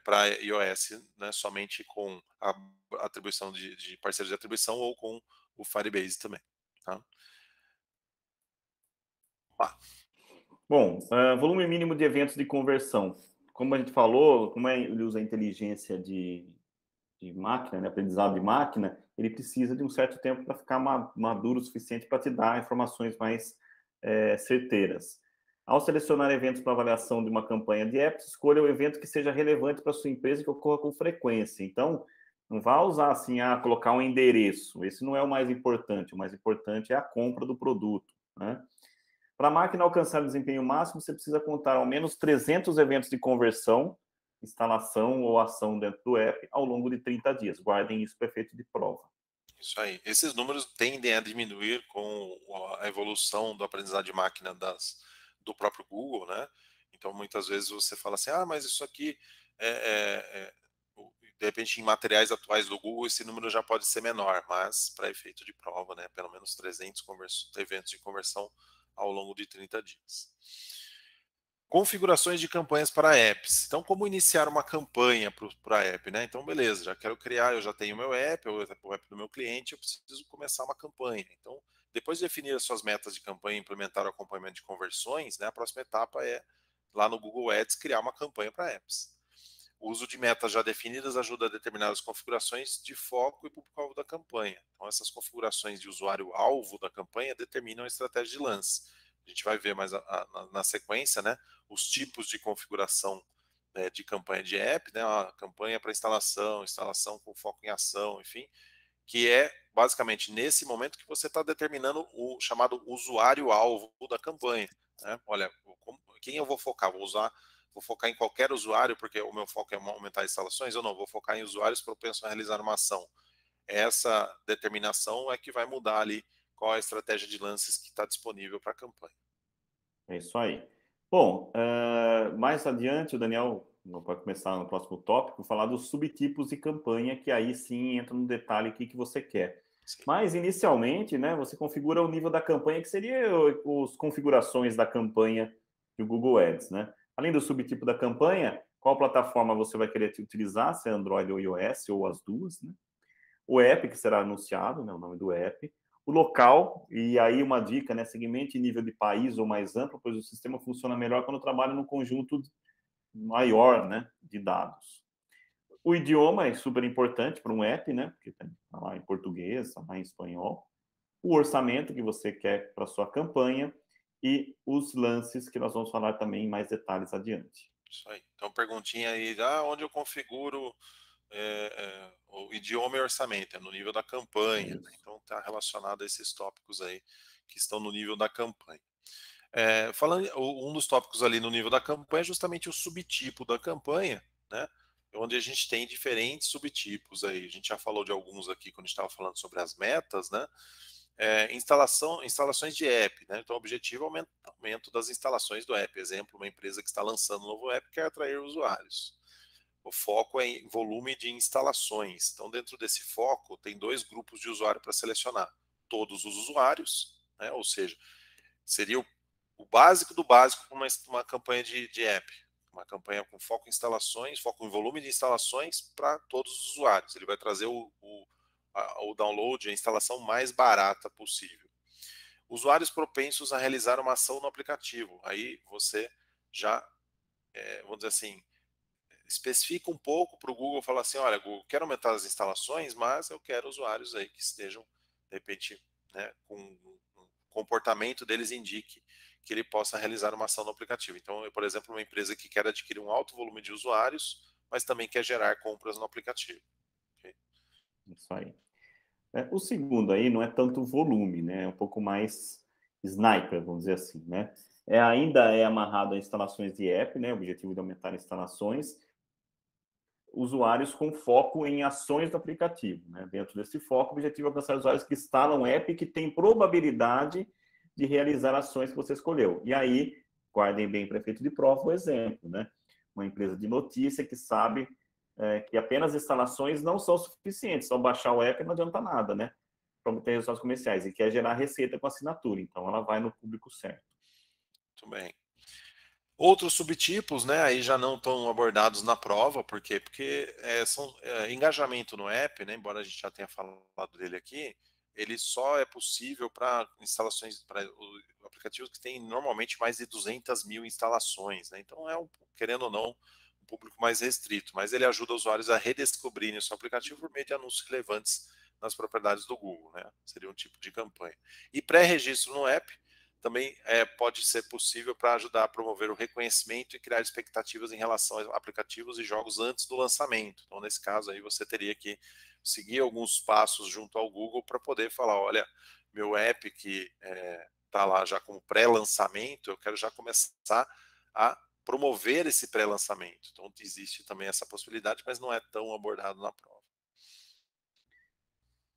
para iOS, né, somente com a atribuição de parceiros de atribuição ou com o Firebase também. Tá? Bom, volume mínimo de eventos de conversão. Como a gente falou, como ele usa a inteligência de máquina, né, aprendizado de máquina, ele precisa de um certo tempo para ficar maduro o suficiente para te dar informações mais certeiras. Ao selecionar eventos para avaliação de uma campanha de apps, escolha o evento que seja relevante para a sua empresa e que ocorra com frequência. Então, não vá usar assim, colocar um endereço. Esse não é o mais importante. O mais importante é a compra do produto, né? Para a máquina alcançar o desempenho máximo, você precisa contar ao menos 300 eventos de conversão, instalação ou ação dentro do app ao longo de 30 dias. Guardem isso para efeito de prova. Isso aí. Esses números tendem a diminuir com a evolução do aprendizado de máquina do próprio Google, né? Então, muitas vezes você fala assim, mas isso aqui de repente, em materiais atuais do Google, esse número já pode ser menor, mas para efeito de prova, né? Pelo menos 300 eventos de conversão ao longo de 30 dias. Configurações de campanhas para apps. Então, como iniciar uma campanha para a app, né? Então, beleza, já quero criar, eu já tenho meu app, o app do meu cliente, eu preciso começar uma campanha. Então, depois de definir as suas metas de campanha e implementar o acompanhamento de conversões, né? A próxima etapa é, lá no Google Ads, criar uma campanha para apps. O uso de metas já definidas ajuda a determinar as configurações de foco e público-alvo da campanha. Então, essas configurações de usuário-alvo da campanha determinam a estratégia de lance. A gente vai ver mais na sequência, né, os tipos de configuração, né, de campanha de app, né, a campanha para instalação com foco em ação, enfim, que é basicamente nesse momento que você está determinando o chamado usuário-alvo da campanha. Né? Olha, quem eu vou focar? Vou focar em qualquer usuário, porque o meu foco é aumentar instalações, ou não, vou focar em usuários propensos a realizar uma ação. Essa determinação é que vai mudar ali qual é a estratégia de lances que está disponível para a campanha. É isso aí. Bom, mais adiante, o Daniel vai começar no próximo tópico, falar dos subtipos de campanha, que aí sim entra no detalhe que você quer. Sim. Mas, inicialmente, né, você configura o nível da campanha, que seria as configurações da campanha do Google Ads, né? Além do subtipo da campanha, qual plataforma você vai querer utilizar, se é Android ou iOS, ou as duas, né? O app que será anunciado, né, o nome do app, o local, e aí uma dica, né, segmente nível de país ou mais amplo, pois o sistema funciona melhor quando trabalha num conjunto maior, né, de dados. O idioma é super importante para um app, né, porque está lá em português, está lá em espanhol. O orçamento que você quer para sua campanha e os lances que nós vamos falar também em mais detalhes adiante. Isso aí. Então, perguntinha aí, onde eu configuro o idioma e orçamento? É no nível da campanha. Né? Então, está relacionado a esses tópicos aí que estão no nível da campanha. Falando, um dos tópicos ali no nível da campanha é justamente o subtipo da campanha, né? Onde a gente tem diferentes subtipos aí. A gente já falou de alguns aqui quando a gente estava falando sobre as metas, né? Instalações de app, né? Então, o objetivo é o aumento das instalações do app. Exemplo, uma empresa que está lançando um novo app quer atrair usuários. O foco é em volume de instalações. Então, dentro desse foco, tem dois grupos de usuário para selecionar. Todos os usuários, né? Ou seja, seria o básico do básico para uma campanha de app. Uma campanha com foco em instalações, foco em volume de instalações para todos os usuários. Ele vai trazer o download, a instalação mais barata possível. Usuários propensos a realizar uma ação no aplicativo. Aí você já, vamos dizer assim, especifica um pouco para o Google, falar assim, olha, Google, quero aumentar as instalações, mas eu quero usuários aí que estejam, de repente, né, com um comportamento deles indique que ele possa realizar uma ação no aplicativo. Então, por exemplo, uma empresa que quer adquirir um alto volume de usuários, mas também quer gerar compras no aplicativo. Okay? Isso aí. O segundo aí não é tanto volume, né? É um pouco mais sniper, vamos dizer assim, né? Ainda é amarrado a instalações de app, né? O objetivo de aumentar instalações. Usuários com foco em ações do aplicativo, né? Dentro desse foco, o objetivo é alcançar usuários que instalam app e que têm probabilidade de realizar ações que você escolheu. E aí, guardem bem para efeito de prova o exemplo, né? uma empresa de notícia que sabe que apenas instalações não são suficientes. Só baixar o app não adianta nada, né? Para obter resultados comerciais. E quer gerar receita com assinatura. Então, ela vai no público certo. Muito bem. Outros subtipos, né, aí já não estão abordados na prova, por quê? Porque são engajamento no app, né, embora a gente já tenha falado dele aqui, ele só é possível para instalações, para aplicativos que têm normalmente mais de 200 mil instalações, né, então querendo ou não, um público mais restrito, mas ele ajuda usuários a redescobrirem o seu aplicativo por meio de anúncios relevantes nas propriedades do Google, né, seria um tipo de campanha. E pré-registro no app também pode ser possível para ajudar a promover o reconhecimento e criar expectativas em relação a aplicativos e jogos antes do lançamento. Então, nesse caso, aí você teria que seguir alguns passos junto ao Google para poder falar, olha, meu app que está lá já como pré-lançamento, eu quero já começar a promover esse pré-lançamento. Então, existe também essa possibilidade, mas não é tão abordado na prova.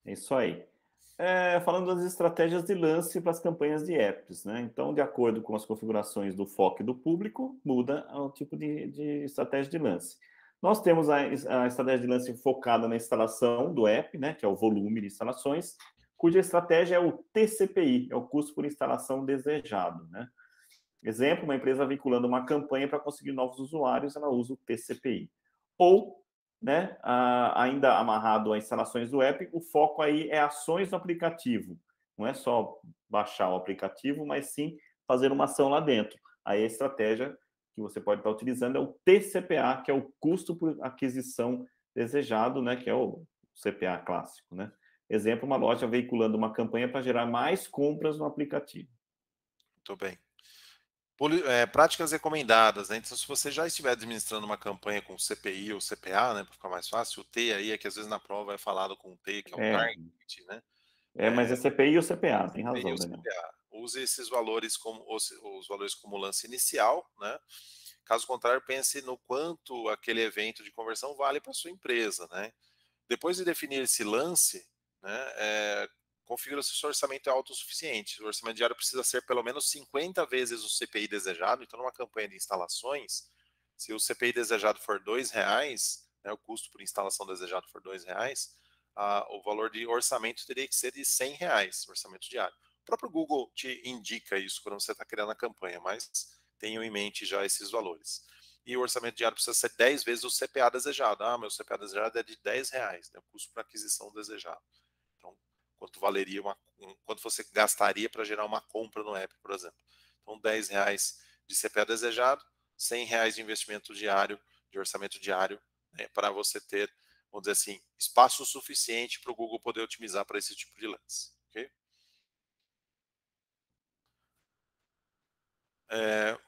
É isso aí. Falando das estratégias de lance para as campanhas de apps, né? Então, de acordo com as configurações do foco e do público, muda o tipo de estratégia de lance. Nós temos a estratégia de lance focada na instalação do app, né? Que é o volume de instalações, cuja estratégia é o TCPI, é o custo por instalação desejado, né? Exemplo, uma empresa vinculando uma campanha para conseguir novos usuários, ela usa o TCPI. Ou, né, ainda amarrado a instalações do app, o foco aí é ações no aplicativo. Não é só baixar o aplicativo, mas sim fazer uma ação lá dentro. Aí a estratégia que você pode estar utilizando é o TCPA, que é o custo por aquisição desejado, né, que é o CPA clássico, né? Exemplo, uma loja veiculando uma campanha para gerar mais compras no aplicativo. Muito bem. Práticas recomendadas, né? Então, se você já estiver administrando uma campanha com CPI ou CPA, né, para ficar mais fácil, o T aí é que às vezes na prova é falado com o T, que é o target, né? Mas é CPI ou CPA, tem razão, CPI ou Daniel. CPA. Use esses valores como os valores como lance inicial, né? Caso contrário, pense no quanto aquele evento de conversão vale para sua empresa, né? Depois de definir esse lance, né, configura se o seu orçamento é autossuficiente. O orçamento diário precisa ser pelo menos 50 vezes o CPI desejado. Então, numa campanha de instalações, se o CPI desejado for R$2, né, o custo por instalação desejado for R$2, o valor de orçamento teria que ser de R$100, orçamento diário. O próprio Google te indica isso quando você está criando a campanha, mas tenham em mente já esses valores. E o orçamento diário precisa ser 10 vezes o CPA desejado. Meu CPA desejado é de R$10, né, o custo por aquisição desejado. Então, quanto você gastaria para gerar uma compra no app, por exemplo. Então, R$10 de CPA desejado, R$100 de investimento diário, de orçamento diário, né, para você ter, vamos dizer assim, espaço suficiente para o Google poder otimizar para esse tipo de lance. Okay?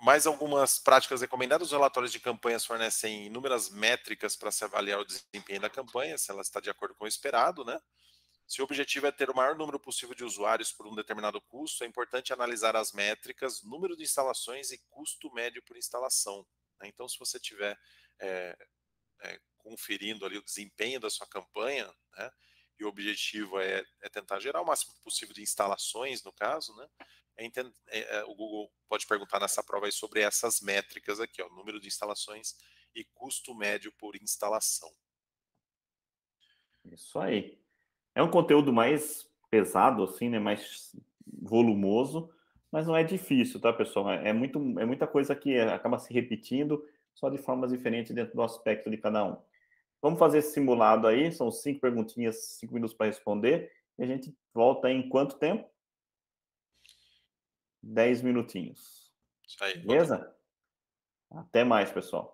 Mais algumas práticas recomendadas. Os relatórios de campanhas fornecem inúmeras métricas para se avaliar o desempenho da campanha, se ela está de acordo com o esperado, né? Se o objetivo é ter o maior número possível de usuários por um determinado custo, é importante analisar as métricas, número de instalações e custo médio por instalação. Né? Então, se você estiver conferindo ali o desempenho da sua campanha, né? E o objetivo é tentar gerar o máximo possível de instalações, no caso, né? O Google pode perguntar nessa prova aí sobre essas métricas aqui, ó, número de instalações e custo médio por instalação. Isso aí. É um conteúdo mais pesado, assim, né? Mais volumoso, mas não é difícil, tá, pessoal? É muita coisa que acaba se repetindo, só de formas diferentes dentro do aspecto de cada um. Vamos fazer esse simulado aí, são 5 perguntinhas, 5 minutos para responder, e a gente volta em quanto tempo? 10 minutinhos. Isso aí. Beleza? Até mais, pessoal.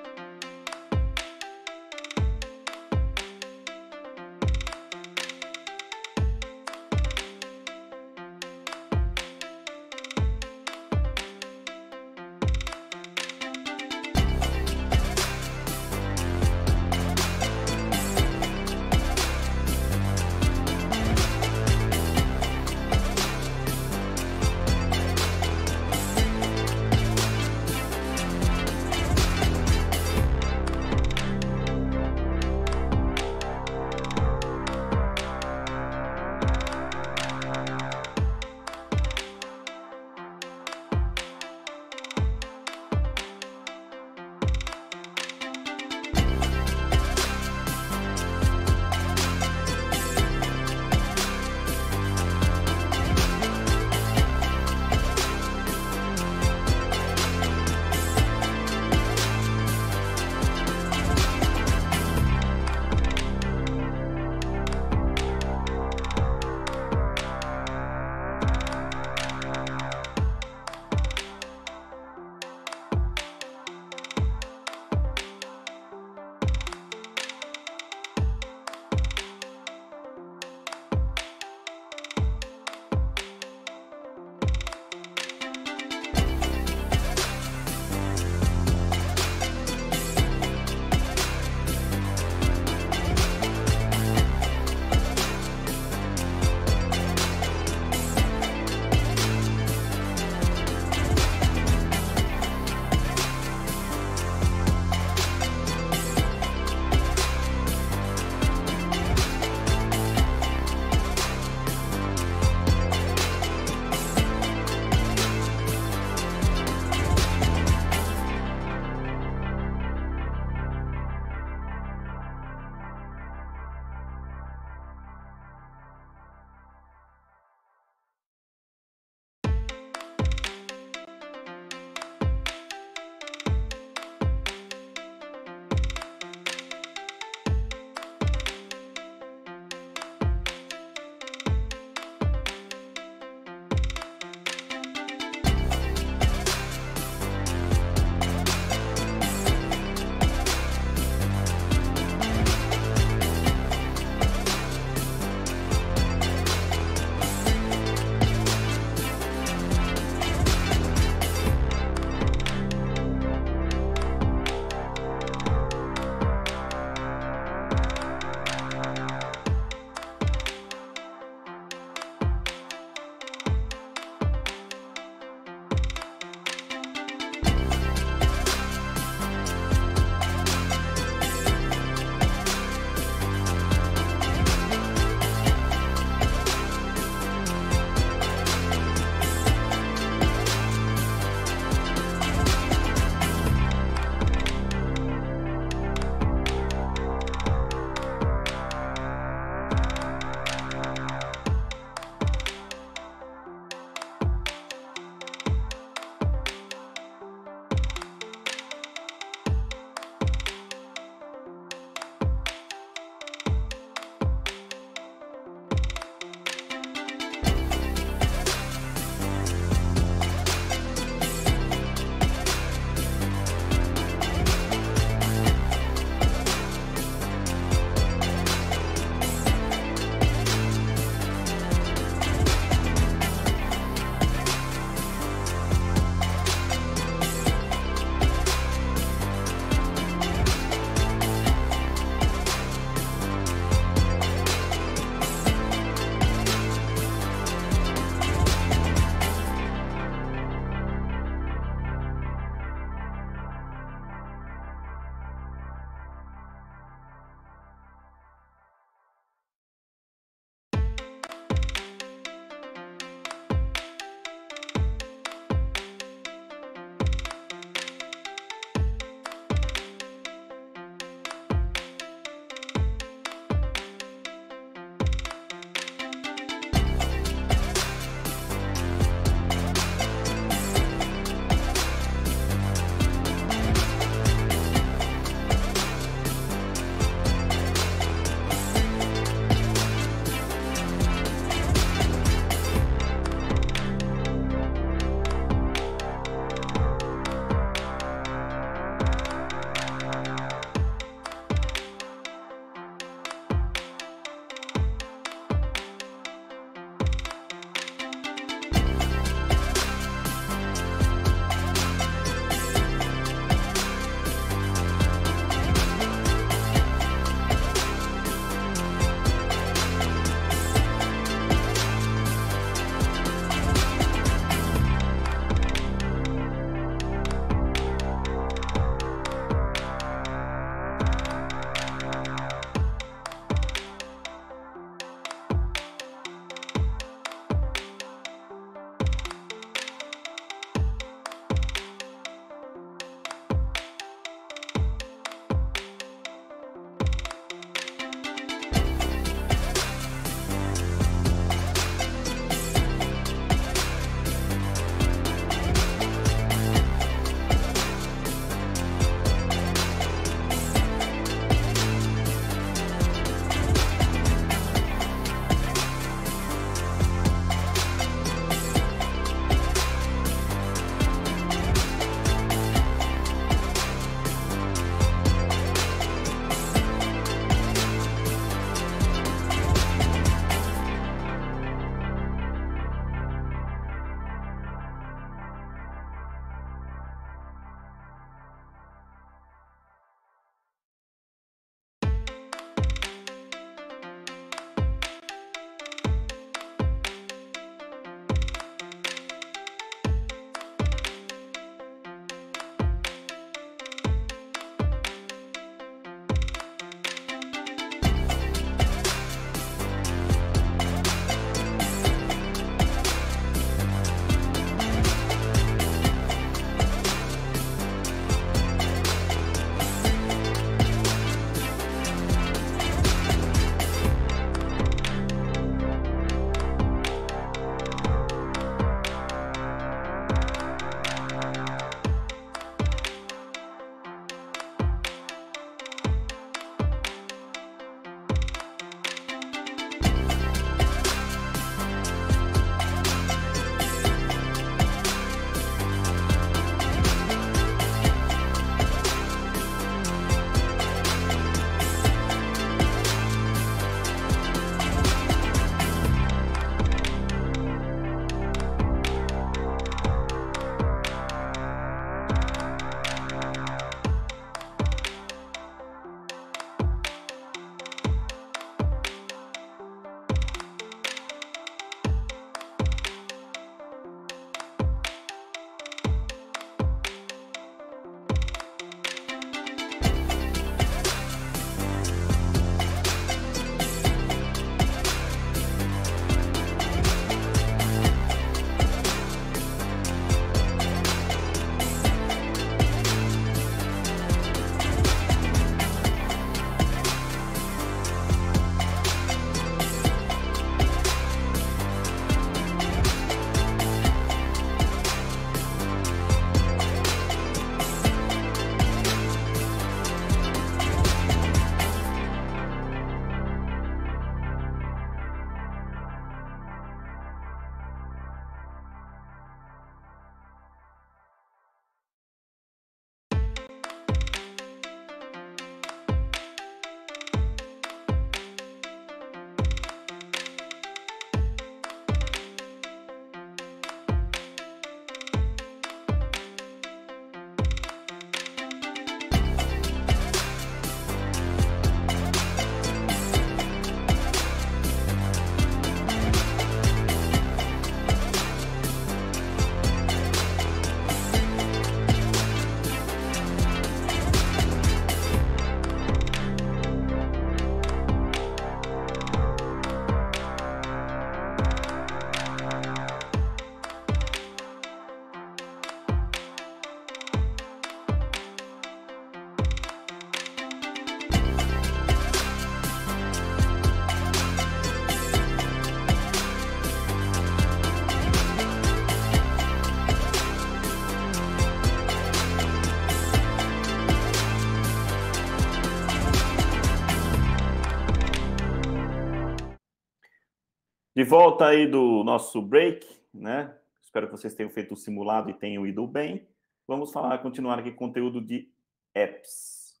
De volta aí do nosso break, né? Espero que vocês tenham feito o simulado e tenham ido bem. Vamos continuar aqui conteúdo de apps.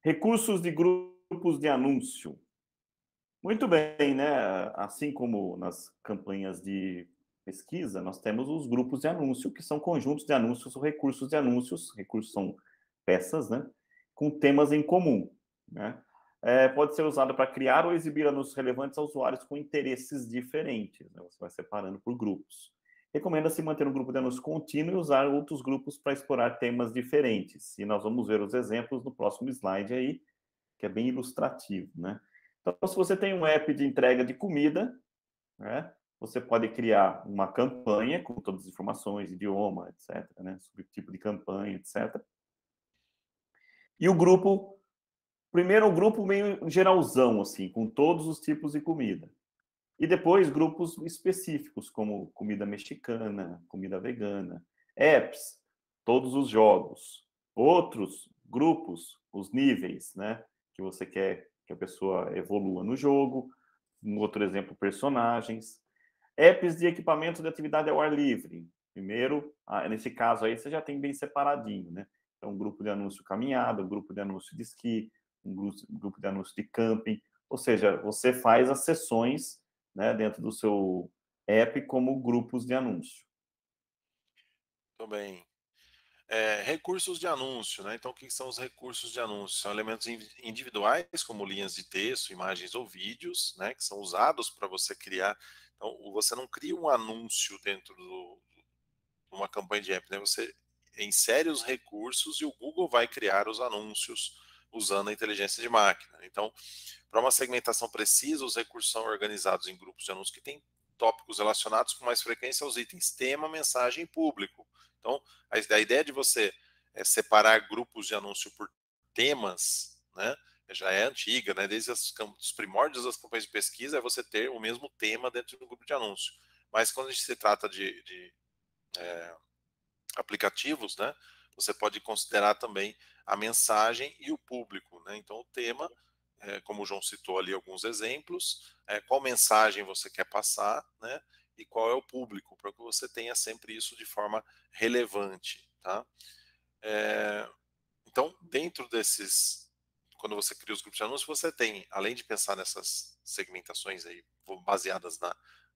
Recursos de grupos de anúncio. Muito bem, né? Assim como nas campanhas de pesquisa, nós temos os grupos de anúncio, que são conjuntos de anúncios ou recursos de anúncios. Recursos são peças, né? Com temas em comum, né? Pode ser usado para criar ou exibir anúncios relevantes a usuários com interesses diferentes, né? Você vai separando por grupos. Recomenda-se manter um grupo de anúncio contínuo e usar outros grupos para explorar temas diferentes. E nós vamos ver os exemplos no próximo slide aí, que é bem ilustrativo, né? Então, se você tem um app de entrega de comida, né, você pode criar uma campanha com todas as informações, idioma, etc., né, sobre o tipo de campanha, etc. E o grupo, primeiro o grupo meio geralzão, assim, com todos os tipos de comida. E depois grupos específicos, como comida mexicana, comida vegana, apps, todos os jogos. Outros grupos, os níveis, né, que você quer que a pessoa evolua no jogo. Um outro exemplo, personagens. Apps de equipamento de atividade ao ar livre. Primeiro, nesse caso aí, você já tem bem separadinho, né? Então, um grupo de anúncio caminhada, um grupo de anúncio de esqui, um grupo de anúncio de camping. Ou seja, você faz as sessões, né, dentro do seu app como grupos de anúncio. Muito bem. Recursos de anúncio, né? Então, o que são os recursos de anúncio? São elementos individuais, como linhas de texto, imagens ou vídeos, né? Que são usados para você criar. Então, você não cria um anúncio dentro de uma campanha de app, né? Você insere os recursos e o Google vai criar os anúncios usando a inteligência de máquina. Então, para uma segmentação precisa, os recursos são organizados em grupos de anúncios que têm tópicos relacionados com mais frequência aos itens tema, mensagem e público. Então, a ideia de você separar grupos de anúncio por temas, né, já é antiga, né? Desde os primórdios das campanhas de pesquisa é você ter o mesmo tema dentro do grupo de anúncio. Mas quando a gente se trata de aplicativos, né, você pode considerar também a mensagem e o público, né? Então, o tema, como o João citou ali alguns exemplos, qual mensagem você quer passar, né? E qual é o público, para que você tenha sempre isso de forma relevante, tá? Então, dentro desses, quando você cria os grupos de anúncios, você tem, além de pensar nessas segmentações aí baseadas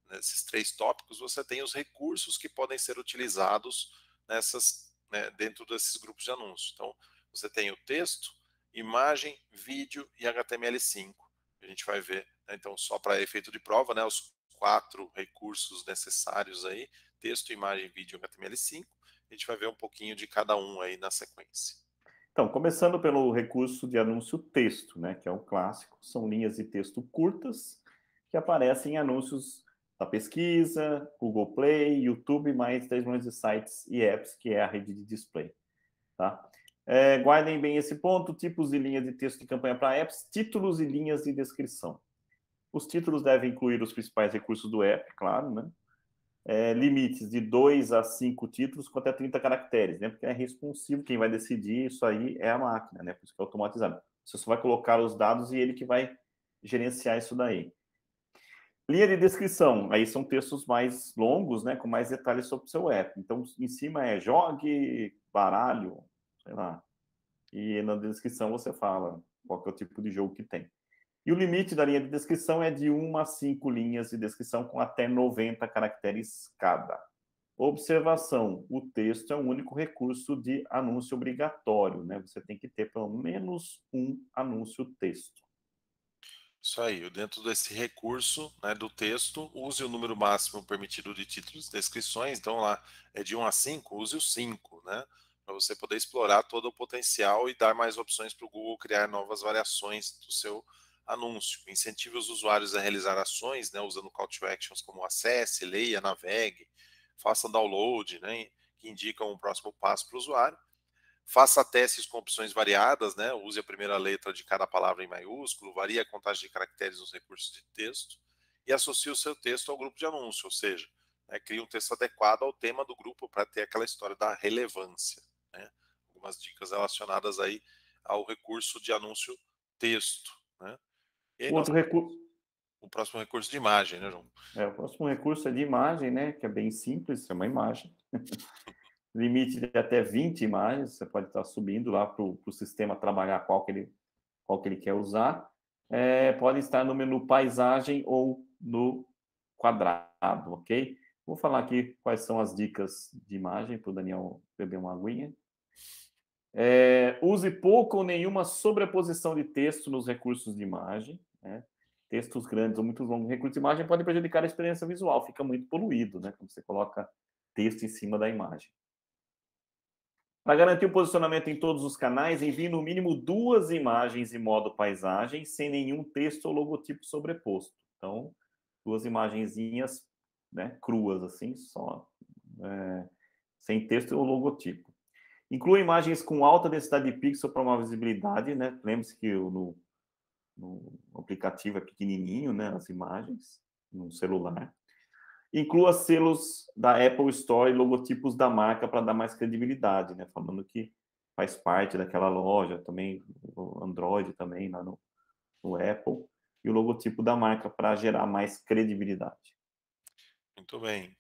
nesses 3 tópicos, você tem os recursos que podem ser utilizados né, dentro desses grupos de anúncios. Então, você tem o texto, imagem, vídeo e HTML5. A gente vai ver, né, então, só para efeito de prova, né, os 4 recursos necessários aí, texto, imagem, vídeo e HTML5. A gente vai ver um pouquinho de cada um aí na sequência. Então, começando pelo recurso de anúncio texto, né, que é um clássico, são linhas de texto curtas que aparecem em anúncios da pesquisa, Google Play, YouTube, mais 10 milhões de sites e apps, que é a rede de display. Tá? Guardem bem esse ponto, tipos de linhas de texto de campanha para apps, títulos e linhas de descrição. Os títulos devem incluir os principais recursos do app, claro, né? Limites de 2 a 5 títulos com até 30 caracteres, né? Porque é responsivo, quem vai decidir isso aí é a máquina, né? Por isso que é automatizado. Você só vai colocar os dados e ele que vai gerenciar isso daí. Linha de descrição, aí são textos mais longos, né? Com mais detalhes sobre o seu app. Então, em cima é jogue, baralho, sei lá. E na descrição você fala qual que é o tipo de jogo que tem. E o limite da linha de descrição é de 1 a 5 linhas de descrição com até 90 caracteres cada. Observação: o texto é o único recurso de anúncio obrigatório, né? Você tem que ter pelo menos um anúncio texto. Isso aí, dentro desse recurso, né, do texto, use o número máximo permitido de títulos e descrições. Então, lá é de 1 a 5, use o 5, né? Para você poder explorar todo o potencial e dar mais opções para o Google criar novas variações do seu anúncio. Incentive os usuários a realizar ações, né, usando call to actions como acesse, leia, navegue, faça download, né, que indicam o próximo passo para o usuário. Faça testes com opções variadas, né? Use a primeira letra de cada palavra em maiúsculo, varie a contagem de caracteres nos recursos de texto e associe o seu texto ao grupo de anúncio, ou seja, né, crie um texto adequado ao tema do grupo para ter aquela história da relevância, né? Algumas dicas relacionadas aí ao recurso de anúncio texto, né? E aí O nós outro recurso. o próximo recurso de imagem, né, João? O próximo recurso é de imagem, né? Que é bem simples, é uma imagem. Limite de até 20 imagens, você pode estar subindo lá para o sistema trabalhar qual que ele quer usar. Pode estar no menu paisagem ou no quadrado, ok? Vou falar aqui quais são as dicas de imagem para o Daniel beber uma aguinha. Use pouco ou nenhuma sobreposição de texto nos recursos de imagem, né? Textos grandes ou muito longos, recurso de imagem pode prejudicar a experiência visual, fica muito poluído, né? Quando você coloca texto em cima da imagem. Para garantir o posicionamento em todos os canais, envie no mínimo 2 imagens em modo paisagem, sem nenhum texto ou logotipo sobreposto. Então, 2 imagenzinhas, né, cruas, assim, só, sem texto ou logotipo. Inclua imagens com alta densidade de pixel para uma visibilidade, né? Lembre-se que no aplicativo é pequenininho, né, as imagens, no celular. Inclua selos da Apple Store e logotipos da marca para dar mais credibilidade, né? Falando que faz parte daquela loja também, o Android também, lá no Apple, e o logotipo da marca para gerar mais credibilidade. Muito bem.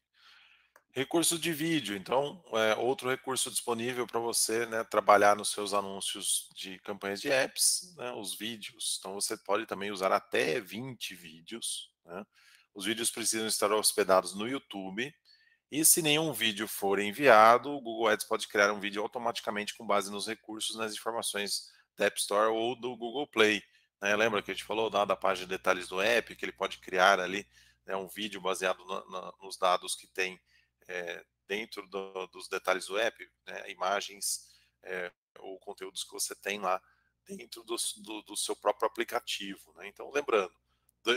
Recurso de vídeo, então, outro recurso disponível para você, né, trabalhar nos seus anúncios de campanhas de apps, né, os vídeos. Então, você pode também usar até 20 vídeos, né? Os vídeos precisam estar hospedados no YouTube, e se nenhum vídeo for enviado, o Google Ads pode criar um vídeo automaticamente com base nos recursos, nas informações da App Store ou do Google Play, né? Lembra que a gente falou da página de detalhes do app, que ele pode criar ali, né, um vídeo baseado nos dados que tem dentro dos detalhes do app, né, imagens ou conteúdos que você tem lá dentro do seu próprio aplicativo, né? Então, lembrando,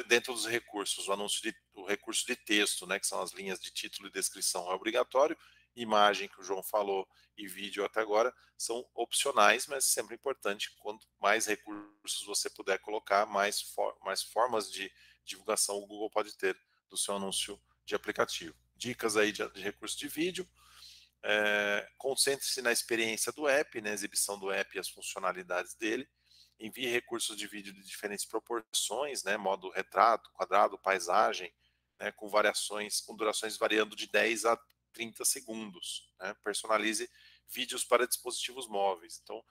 dentro dos recursos, o recurso de texto, né, que são as linhas de título e descrição, é obrigatório. Imagem, que o João falou, e vídeo até agora são opcionais, mas sempre importante. Quanto mais recursos você puder colocar, mais formas de divulgação o Google pode ter do seu anúncio de aplicativo. Dicas aí de recurso de vídeo. Concentre-se na experiência do app, na exibição do app e as funcionalidades dele. Envie recursos de vídeo de diferentes proporções, né, modo retrato, quadrado, paisagem, né, com durações variando de 10 a 30 segundos. Né? Personalize vídeos para dispositivos móveis. Então,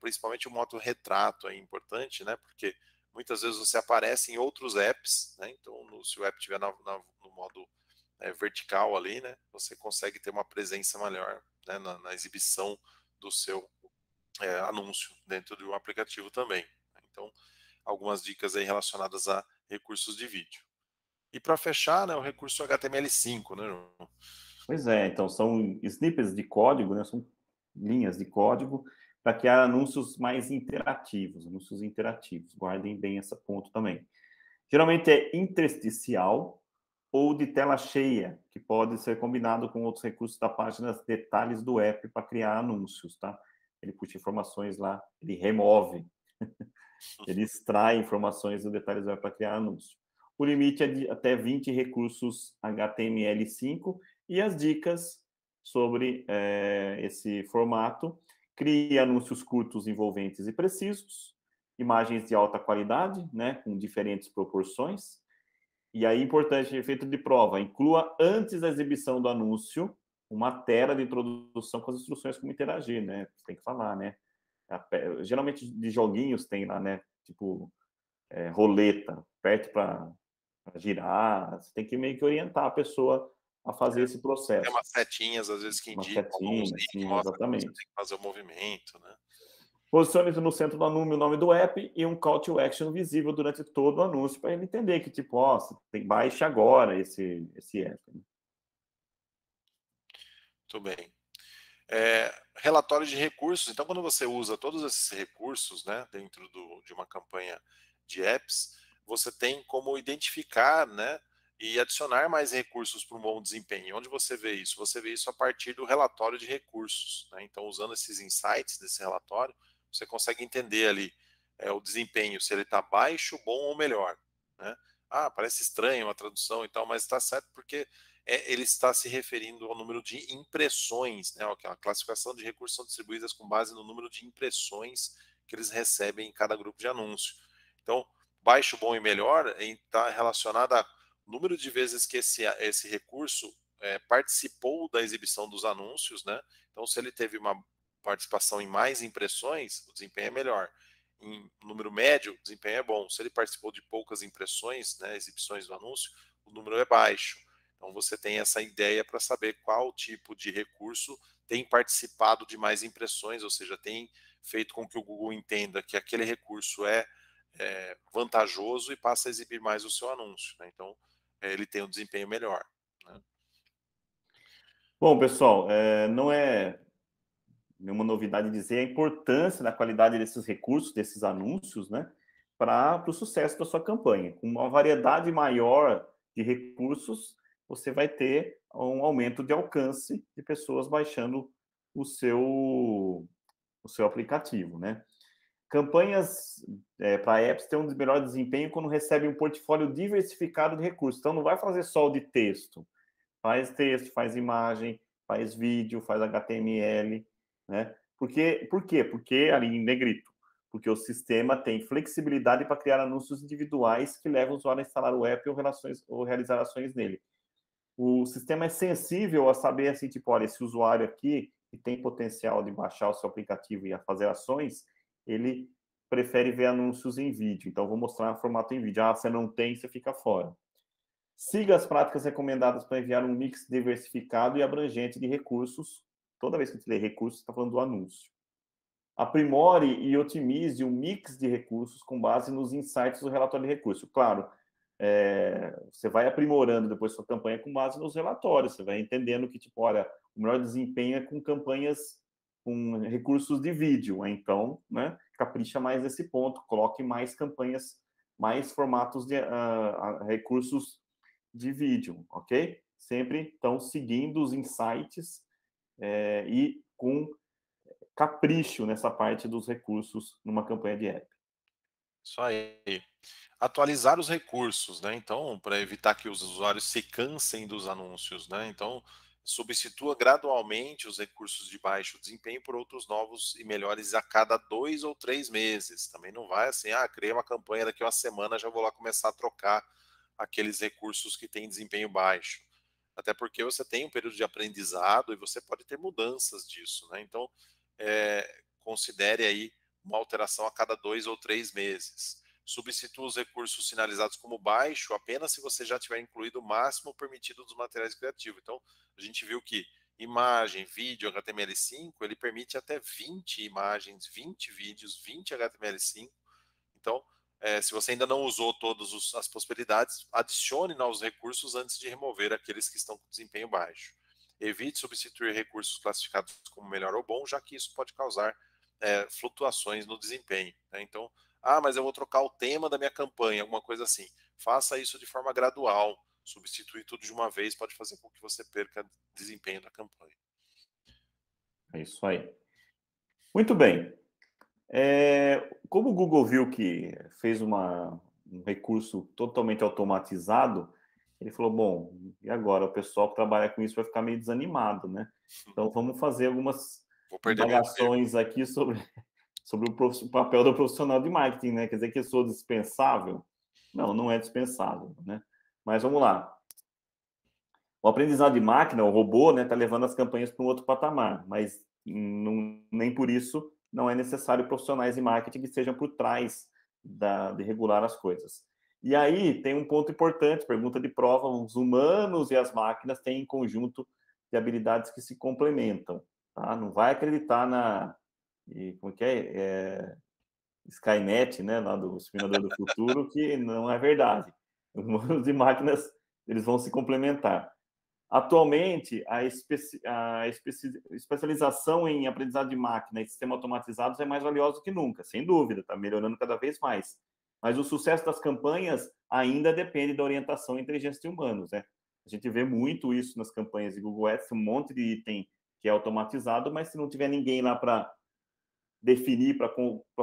principalmente o modo retrato é importante, né, porque muitas vezes você aparece em outros apps, né? Então, se o app estiver no modo vertical ali, né, você consegue ter uma presença maior, né, na exibição do seu anúncio dentro de um aplicativo também. Então, algumas dicas aí relacionadas a recursos de vídeo. E para fechar, né, o recurso HTML5, né, João? Pois é, então são snippets de código, né, são linhas de código para criar anúncios mais interativos, guardem bem esse ponto também. Geralmente é intersticial ou de tela cheia, que pode ser combinado com outros recursos da página detalhes do app para criar anúncios, tá? Ele puxa informações lá, ele remove, ele extrai informações do detalhes do app para criar anúncio. O limite é de até 20 recursos HTML5 e as dicas sobre esse formato. Crie anúncios curtos, envolventes e precisos, imagens de alta qualidade, né, com diferentes proporções. E aí, importante, efeito de prova, inclua antes da exibição do anúncio uma tela de introdução com as instruções como interagir, né? Você tem que falar, né? Geralmente de joguinhos tem lá, né? Tipo, roleta, perto para girar. Você tem que meio que orientar a pessoa a fazer esse Tem processo. umas setinhas, às vezes, que Uma indicam, setinha, que assim, mostram como você exatamente. tem que fazer o movimento, né? Posicione no centro do anúncio o nome do app e um call to action visível durante todo o anúncio para ele entender que, tipo, ó, você tem, baixe agora esse app. Muito bem. Relatório de recursos. Então, quando você usa todos esses recursos, né, dentro de uma campanha de apps, você tem como identificar, né, e adicionar mais recursos para um bom desempenho. Onde você vê isso? Você vê isso a partir do relatório de recursos. Né? Então, usando esses insights desse relatório, você consegue entender ali o desempenho, se ele está baixo, bom ou melhor. Né? Ah, parece estranho uma tradução e tal, mas está certo porque ele está se referindo ao número de impressões, né? A classificação de recursos são distribuídas com base no número de impressões que eles recebem em cada grupo de anúncio. Então, baixo, bom e melhor está relacionado ao número de vezes que esse recurso participou da exibição dos anúncios, né? Então, se ele teve uma participação em mais impressões, o desempenho é melhor. Em número médio, o desempenho é bom. Se ele participou de poucas impressões, né, exibições do anúncio, o número é baixo. Então, você tem essa ideia para saber qual tipo de recurso tem participado de mais impressões, ou seja, tem feito com que o Google entenda que aquele recurso é vantajoso e passa a exibir mais o seu anúncio, né? Então, ele tem um desempenho melhor, né? Bom, pessoal, não é nenhuma novidade dizer a importância da qualidade desses recursos, desses anúncios, né, para o sucesso da sua campanha. Com uma variedade maior de recursos, você vai ter um aumento de alcance de pessoas baixando o seu aplicativo, né? Campanhas para apps têm um melhor desempenho quando recebem um portfólio diversificado de recursos. Então, não vai fazer só o de texto. Faz texto, faz imagem, faz vídeo, faz HTML, né? Por quê? Porque ali em negrito. Porque o sistema tem flexibilidade para criar anúncios individuais que levam o usuário a instalar o app ou realizar ações nele. O sistema é sensível a saber, assim, tipo, olha, esse usuário aqui, que tem potencial de baixar o seu aplicativo e a fazer ações, ele prefere ver anúncios em vídeo. Então, vou mostrar formato em vídeo. Ah, você não tem, você fica fora. Siga as práticas recomendadas para enviar um mix diversificado e abrangente de recursos. Toda vez que eu lê recursos, está falando do anúncio. Aprimore e otimize um mix de recursos com base nos insights do relatório de recurso. Claro, você vai aprimorando depois sua campanha com base nos relatórios. Você vai entendendo que, tipo, olha, o melhor desempenho é com campanhas com recursos de vídeo. Então, né, capricha mais nesse ponto. Coloque mais campanhas, mais formatos de recursos de vídeo, ok? Sempre estão seguindo os insights e com capricho nessa parte dos recursos numa campanha de app. Isso aí. Atualizar os recursos, né? Então, para evitar que os usuários se cansem dos anúncios, né? Então, substitua gradualmente os recursos de baixo desempenho por outros novos e melhores a cada 2 ou 3 meses. Também não vai assim, criei uma campanha daqui a uma semana, já vou lá começar a trocar aqueles recursos que têm desempenho baixo. Até porque você tem um período de aprendizado e você pode ter mudanças disso, né? Então, considere aí uma alteração a cada 2 ou 3 meses. Substitua os recursos sinalizados como baixo apenas se você já tiver incluído o máximo permitido dos materiais criativos. Então, a gente viu que imagem, vídeo, HTML5, ele permite até 20 imagens, 20 vídeos, 20 HTML5. Então, se você ainda não usou todas as possibilidades, adicione novos recursos antes de remover aqueles que estão com desempenho baixo. Evite substituir recursos classificados como melhor ou bom, já que isso pode causar flutuações no desempenho, né? Então, mas eu vou trocar o tema da minha campanha, alguma coisa assim. Faça isso de forma gradual. Substituir tudo de uma vez pode fazer com que você perca desempenho da campanha. É isso aí. Muito bem. Como o Google viu que fez um recurso totalmente automatizado, ele falou, bom, e agora? O pessoal que trabalha com isso vai ficar meio desanimado, né? Então, vamos fazer algumas Vou perder meu emprego. indagações aqui sobre o papel do profissional de marketing, né? Quer dizer que eu sou dispensável? Não, não é dispensável, né? Mas vamos lá. O aprendizado de máquina, o robô, né, está levando as campanhas para um outro patamar, mas nem por isso não é necessário profissionais de marketing que estejam por trás de regular as coisas. E aí tem um ponto importante, pergunta de prova, os humanos e as máquinas têm em conjunto de habilidades que se complementam. Tá? Não vai acreditar como que Skynet, né, lá do Exterminador do Futuro, que não é verdade. Humanos e máquinas, eles vão se complementar. Atualmente, a especialização em aprendizado de máquina e sistemas automatizados é mais valiosa do que nunca, sem dúvida, está melhorando cada vez mais. Mas o sucesso das campanhas ainda depende da orientação e inteligência de humanos, né? A gente vê muito isso nas campanhas de Google Ads, um monte de item que é automatizado, mas se não tiver ninguém lá para definir, para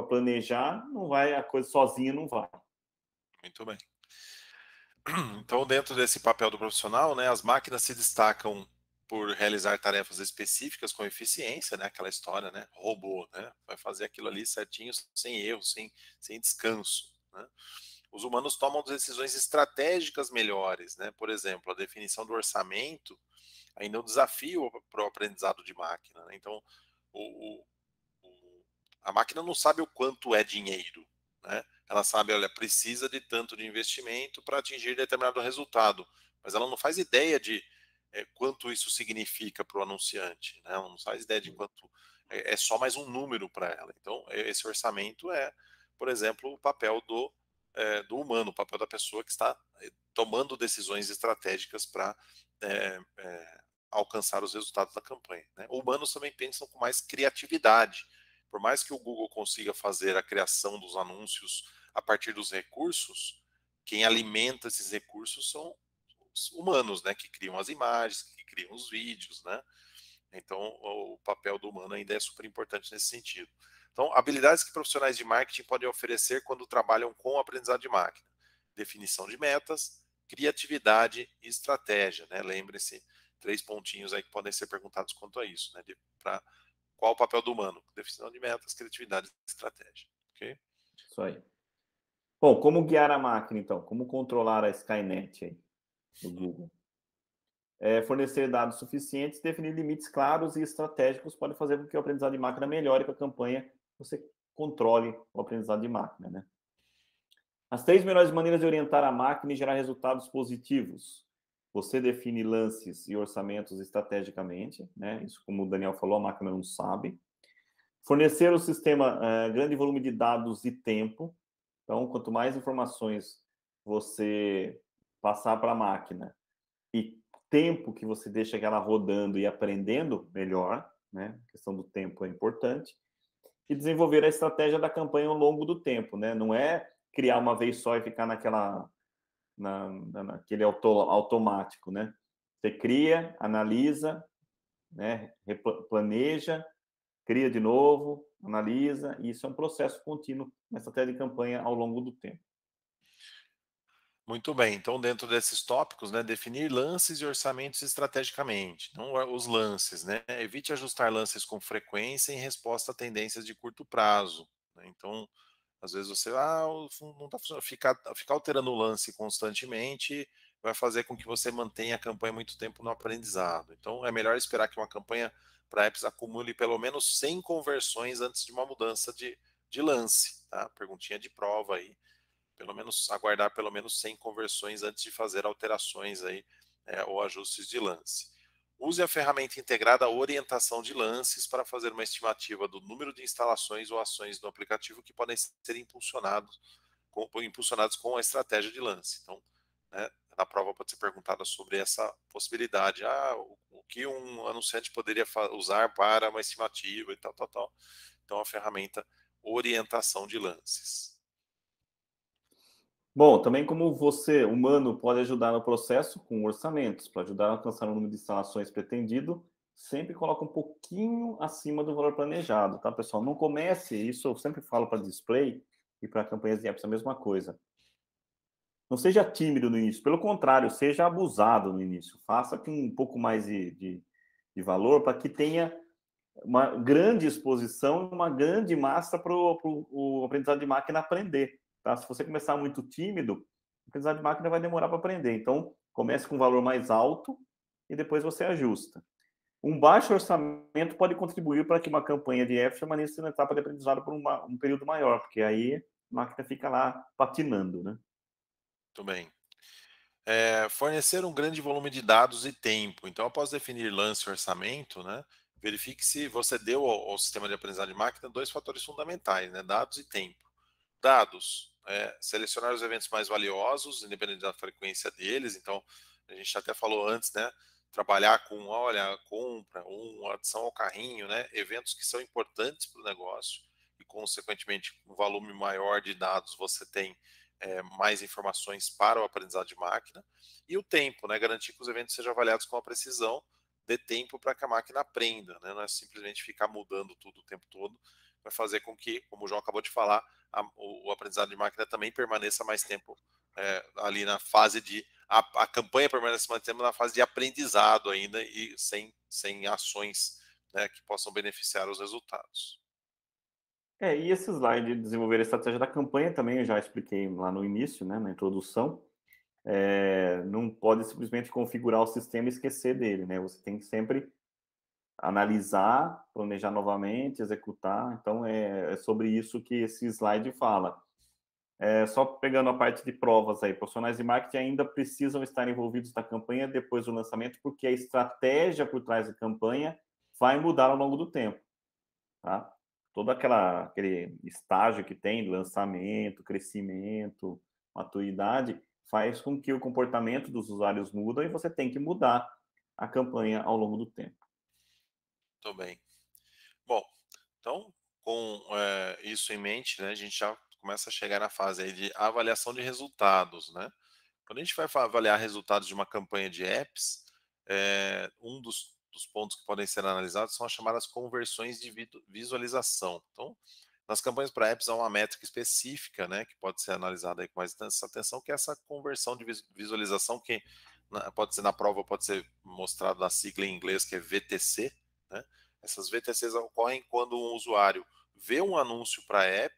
planejar, não vai, a coisa sozinha não vai. Muito bem. Então, dentro desse papel do profissional, né, as máquinas se destacam por realizar tarefas específicas com eficiência, né, aquela história, né, robô, né, vai fazer aquilo ali certinho, sem erro, sem descanso, né? os humanos tomam decisões estratégicas melhores, né? Por exemplo, a definição do orçamento ainda é um desafio para o aprendizado de máquina, né? Então, o, a máquina não sabe o quanto é dinheiro, né? Ela sabe, olha, precisa de tanto de investimento para atingir determinado resultado, mas ela não faz ideia de quanto isso significa para o anunciante, né? Ela não faz ideia de quanto é só mais um número para ela. Então, esse orçamento é, por exemplo, o papel do humano, o papel da pessoa que está tomando decisões estratégicas para alcançar os resultados da campanha, né? Humanos também pensam com mais criatividade. Por mais que o Google consiga fazer a criação dos anúncios a partir dos recursos, quem alimenta esses recursos são os humanos, né? Que criam as imagens, que criam os vídeos, né? Então, o papel do humano ainda é super importante nesse sentido. Então, habilidades que profissionais de marketing podem oferecer quando trabalham com aprendizado de máquina: definição de metas, criatividade e estratégia, né? Lembre-se, 3 pontinhos aí que podem ser perguntados quanto a isso, né? Qual o papel do humano? Definição de metas, criatividade e estratégia. Ok? Isso aí. Bom, como guiar a máquina, então? Como controlar a Skynet aí, do Google? Fornecer dados suficientes, definir limites claros e estratégicos pode fazer com que o aprendizado de máquina melhore, com a campanha você controle o aprendizado de máquina, né? As 3 melhores maneiras de orientar a máquina e gerar resultados positivos. Você define lances e orçamentos estrategicamente, né? Isso, como o Daniel falou, a máquina não sabe. Fornecer o sistema grande volume de dados e tempo. Então, quanto mais informações você passar para a máquina e tempo que você deixa ela rodando e aprendendo, melhor, né? A questão do tempo é importante. E desenvolver a estratégia da campanha ao longo do tempo, né? Não é criar uma vez só e ficar naquele automático, né? Você cria, analisa, né? Planeja, cria de novo, analisa, e isso é um processo contínuo na estratégia de campanha ao longo do tempo. Muito bem, então dentro desses tópicos, né, definir lances e orçamentos estrategicamente. Então, os lances, né? Evite ajustar lances com frequência em resposta a tendências de curto prazo, né? Então, às vezes você não está funcionando, ficar alterando o lance constantemente vai fazer com que você mantenha a campanha muito tempo no aprendizado. Então, é melhor esperar que uma campanha para apps acumule pelo menos 100 conversões antes de uma mudança de lance, tá? Perguntinha de prova aí. Pelo menos aguardar pelo menos 100 conversões antes de fazer alterações aí, ou ajustes de lance. Use a ferramenta integrada orientação de lances para fazer uma estimativa do número de instalações ou ações do aplicativo que podem ser impulsionados com a estratégia de lance. Então, né, na prova pode ser perguntada sobre essa possibilidade. O que um anunciante poderia usar para uma estimativa e tal, tal, tal. Então, a ferramenta orientação de lances. Bom, também como você, humano, pode ajudar no processo com orçamentos, para ajudar a alcançar o número de instalações pretendido, sempre coloca um pouquinho acima do valor planejado, tá, pessoal? Não comece, isso eu sempre falo para display e para campanhas de apps a mesma coisa. Não seja tímido no início, pelo contrário, seja abusado no início. Faça com um pouco mais de valor para que tenha uma grande exposição, uma grande massa para o aprendizado de máquina aprender. Tá? Se você começar muito tímido, o aprendizado de máquina vai demorar para aprender. Então, comece com um valor mais alto e depois você ajusta. Um baixo orçamento pode contribuir para que uma campanha de apps permaneça na etapa de aprendizado por um período maior, porque aí a máquina fica lá patinando, né? Muito bem. Fornecer um grande volume de dados e tempo. Então, após definir lance e orçamento, né, verifique se você deu ao sistema de aprendizagem de máquina 2 fatores fundamentais, né, dados e tempo. Dados, selecionar os eventos mais valiosos, independente da frequência deles. Então, a gente até falou antes, né, trabalhar com, olha, compra, uma adição ao carrinho, né, eventos que são importantes para o negócio e, consequentemente, um volume maior de dados você tem mais informações para o aprendizado de máquina, e o tempo, né? Garantir que os eventos sejam avaliados com a precisão, dê tempo para que a máquina aprenda, né? Não é simplesmente ficar mudando tudo o tempo todo, vai fazer com que, como o João acabou de falar, o aprendizado de máquina também permaneça mais tempo ali na fase de... A campanha permanece mais tempo na fase de aprendizado ainda e sem ações, né, que possam beneficiar os resultados. E esse slide de desenvolver a estratégia da campanha também eu já expliquei lá no início, né, na introdução. Não pode simplesmente configurar o sistema e esquecer dele, né? Você tem que sempre analisar, planejar novamente, executar. Então, é sobre isso que esse slide fala. Só pegando a parte de provas aí, profissionais de marketing ainda precisam estar envolvidos na campanha depois do lançamento, porque a estratégia por trás da campanha vai mudar ao longo do tempo, tá? Todo aquele estágio que tem de lançamento, crescimento, maturidade, faz com que o comportamento dos usuários muda e você tem que mudar a campanha ao longo do tempo. Muito bem. Bom, então, com isso em mente, né, a gente já começa a chegar na fase aí de avaliação de resultados, né? Quando a gente vai avaliar resultados de uma campanha de apps, um dos pontos que podem ser analisados são as chamadas conversões de visualização. Então, nas campanhas para apps há uma métrica específica, né, que pode ser analisada aí com mais atenção, que é essa conversão de visualização, que pode ser na prova, pode ser mostrado na sigla em inglês, que é VTC, né? Essas VTCs ocorrem quando um usuário vê um anúncio para a app,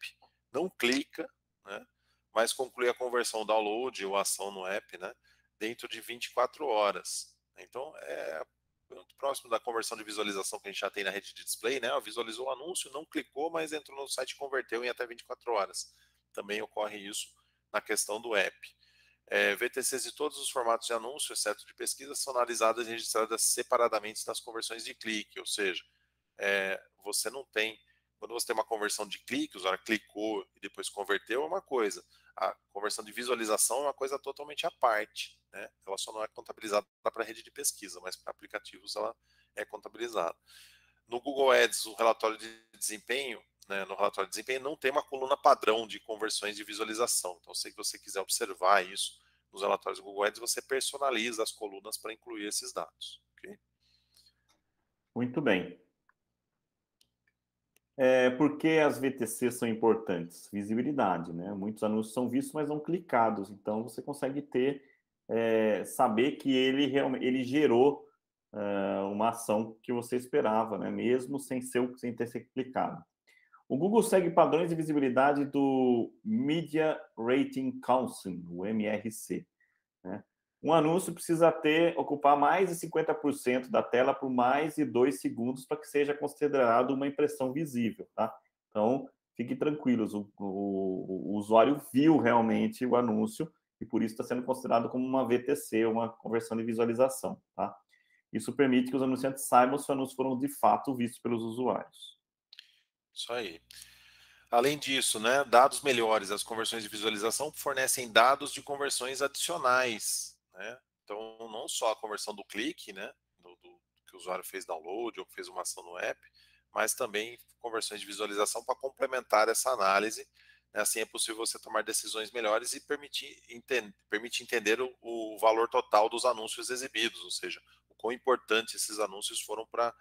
não clica, né, mas conclui a conversão download ou ação no app, né, dentro de 24 horas. Então, é muito próximo da conversão de visualização que a gente já tem na rede de display, né? Visualizou o anúncio, não clicou, mas entrou no site e converteu em até 24 horas. Também ocorre isso na questão do app. VTCs de todos os formatos de anúncio, exceto de pesquisa, são analisadas e registradas separadamente das conversões de clique, ou seja, você não tem, quando você tem uma conversão de clique, o usuário clicou e depois converteu, é uma coisa. A conversão de visualização é uma coisa totalmente à parte, né? Ela só não é contabilizada para a rede de pesquisa, mas para aplicativos ela é contabilizada. No Google Ads, o relatório de desempenho, né, no relatório de desempenho não tem uma coluna padrão de conversões de visualização. Então, se você quiser observar isso nos relatórios do Google Ads, você personaliza as colunas para incluir esses dados. Okay? Muito bem. Por que as VTCs são importantes? Visibilidade, né? Muitos anúncios são vistos, mas não clicados. Então, você consegue saber que ele gerou uma ação que você esperava, né? Mesmo sem ter sido clicado. O Google segue padrões de visibilidade do Media Rating Council, o MRC, né? Um anúncio precisa ocupar mais de 50% da tela por mais de 2 segundos para que seja considerado uma impressão visível, tá? Então, fiquem tranquilos, o usuário viu realmente o anúncio e por isso está sendo considerado como uma VTC, uma conversão de visualização, tá? Isso permite que os anunciantes saibam se os anúncios foram de fato vistos pelos usuários. Isso aí. Além disso, né, dados melhores, as conversões de visualização fornecem dados de conversões adicionais, né? Então, não só a conversão do clique, né, do que o usuário fez download ou fez uma ação no app, mas também conversões de visualização para complementar essa análise. Né? Assim é possível você tomar decisões melhores e permitir entender o valor total dos anúncios exibidos, ou seja, o quão importante esses anúncios foram para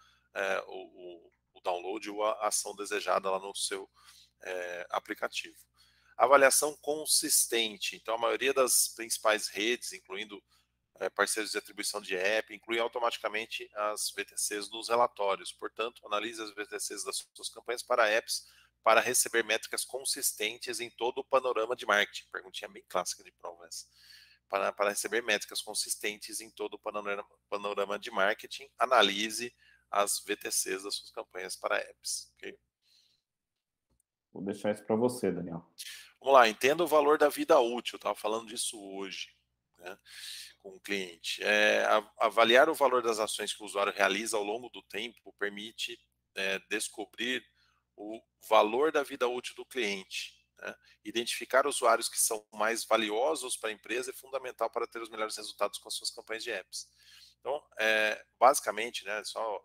o download ou a ação desejada lá no seu aplicativo. Avaliação consistente. Então, a maioria das principais redes, incluindo parceiros de atribuição de app, incluem automaticamente as VTCs nos relatórios. Portanto, analise as VTCs das suas campanhas para apps para receber métricas consistentes em todo o panorama de marketing. Perguntinha bem clássica de prova essa. Para receber métricas consistentes em todo o panorama de marketing, analise as VTCs das suas campanhas para apps. Okay? Vou deixar isso para você, Daniel. Vamos lá, entenda o valor da vida útil. Estava falando disso hoje, né, com o cliente. Avaliar o valor das ações que o usuário realiza ao longo do tempo permite descobrir o valor da vida útil do cliente. Né? Identificar usuários que são mais valiosos para a empresa é fundamental para ter os melhores resultados com as suas campanhas de apps. Então, basicamente, né, só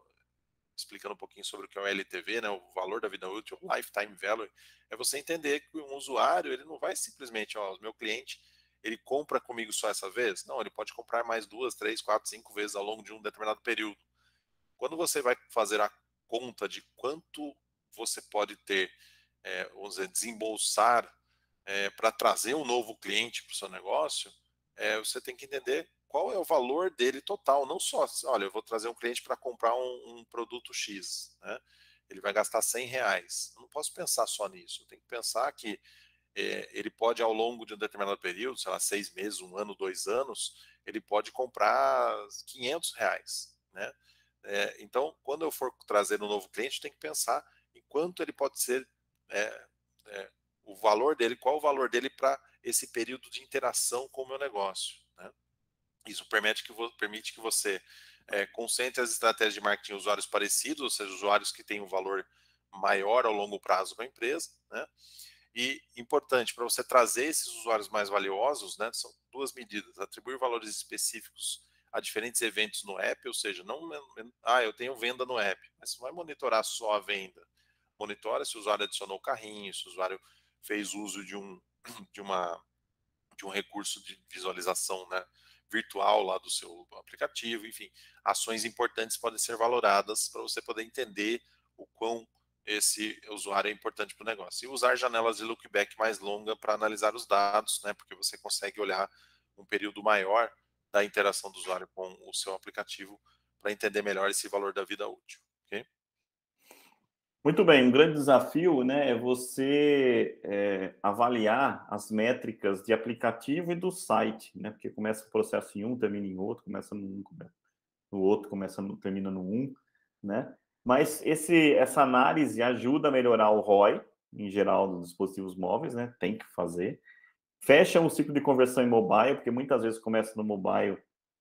explicando um pouquinho sobre o que é o LTV, né, o valor da vida útil, o lifetime value, é você entender que um usuário, ele não vai simplesmente, o meu cliente, ele compra comigo só essa vez? Não, ele pode comprar mais 2, 3, 4, 5 vezes ao longo de um determinado período. Quando você vai fazer a conta de quanto você pode ter, vamos dizer, desembolsar para trazer um novo cliente para o seu negócio, você tem que entender qual é o valor dele total, não só, olha, eu vou trazer um cliente para comprar um produto X, né? ele vai gastar R$100. Eu não posso pensar só nisso, eu tenho que pensar que ele pode, ao longo de um determinado período, sei lá, 6 meses, 1 ano, 2 anos, ele pode comprar R$500, né? Então, quando eu for trazer um novo cliente, tem que pensar em quanto ele pode ser, o valor dele, qual o valor dele para esse período de interação com o meu negócio, né? Isso permite que você concentre as estratégias de marketing em usuários parecidos, ou seja, usuários que têm um valor maior ao longo prazo para a empresa, né? E importante, para você trazer esses usuários mais valiosos, né, são 2 medidas: atribuir valores específicos a diferentes eventos no app, ou seja, não, eu tenho venda no app, mas você não vai monitorar só a venda. Monitora se o usuário adicionou carrinho, se o usuário fez uso de um recurso de visualização, né, virtual lá do seu aplicativo, enfim, ações importantes podem ser valoradas para você poder entender o quão esse usuário é importante para o negócio. E usar janelas de lookback mais longas para analisar os dados, né, porque você consegue olhar um período maior da interação do usuário com o seu aplicativo para entender melhor esse valor da vida útil. Okay? Muito bem, um grande desafio, né, é você avaliar as métricas de aplicativo e do site, né, porque começa o processo em um, termina em outro, começa no outro, termina no um, né, mas essa análise ajuda a melhorar o ROI, em geral, dos dispositivos móveis, né, tem que fazer. Fecha um ciclo de conversão em mobile, porque muitas vezes começa no mobile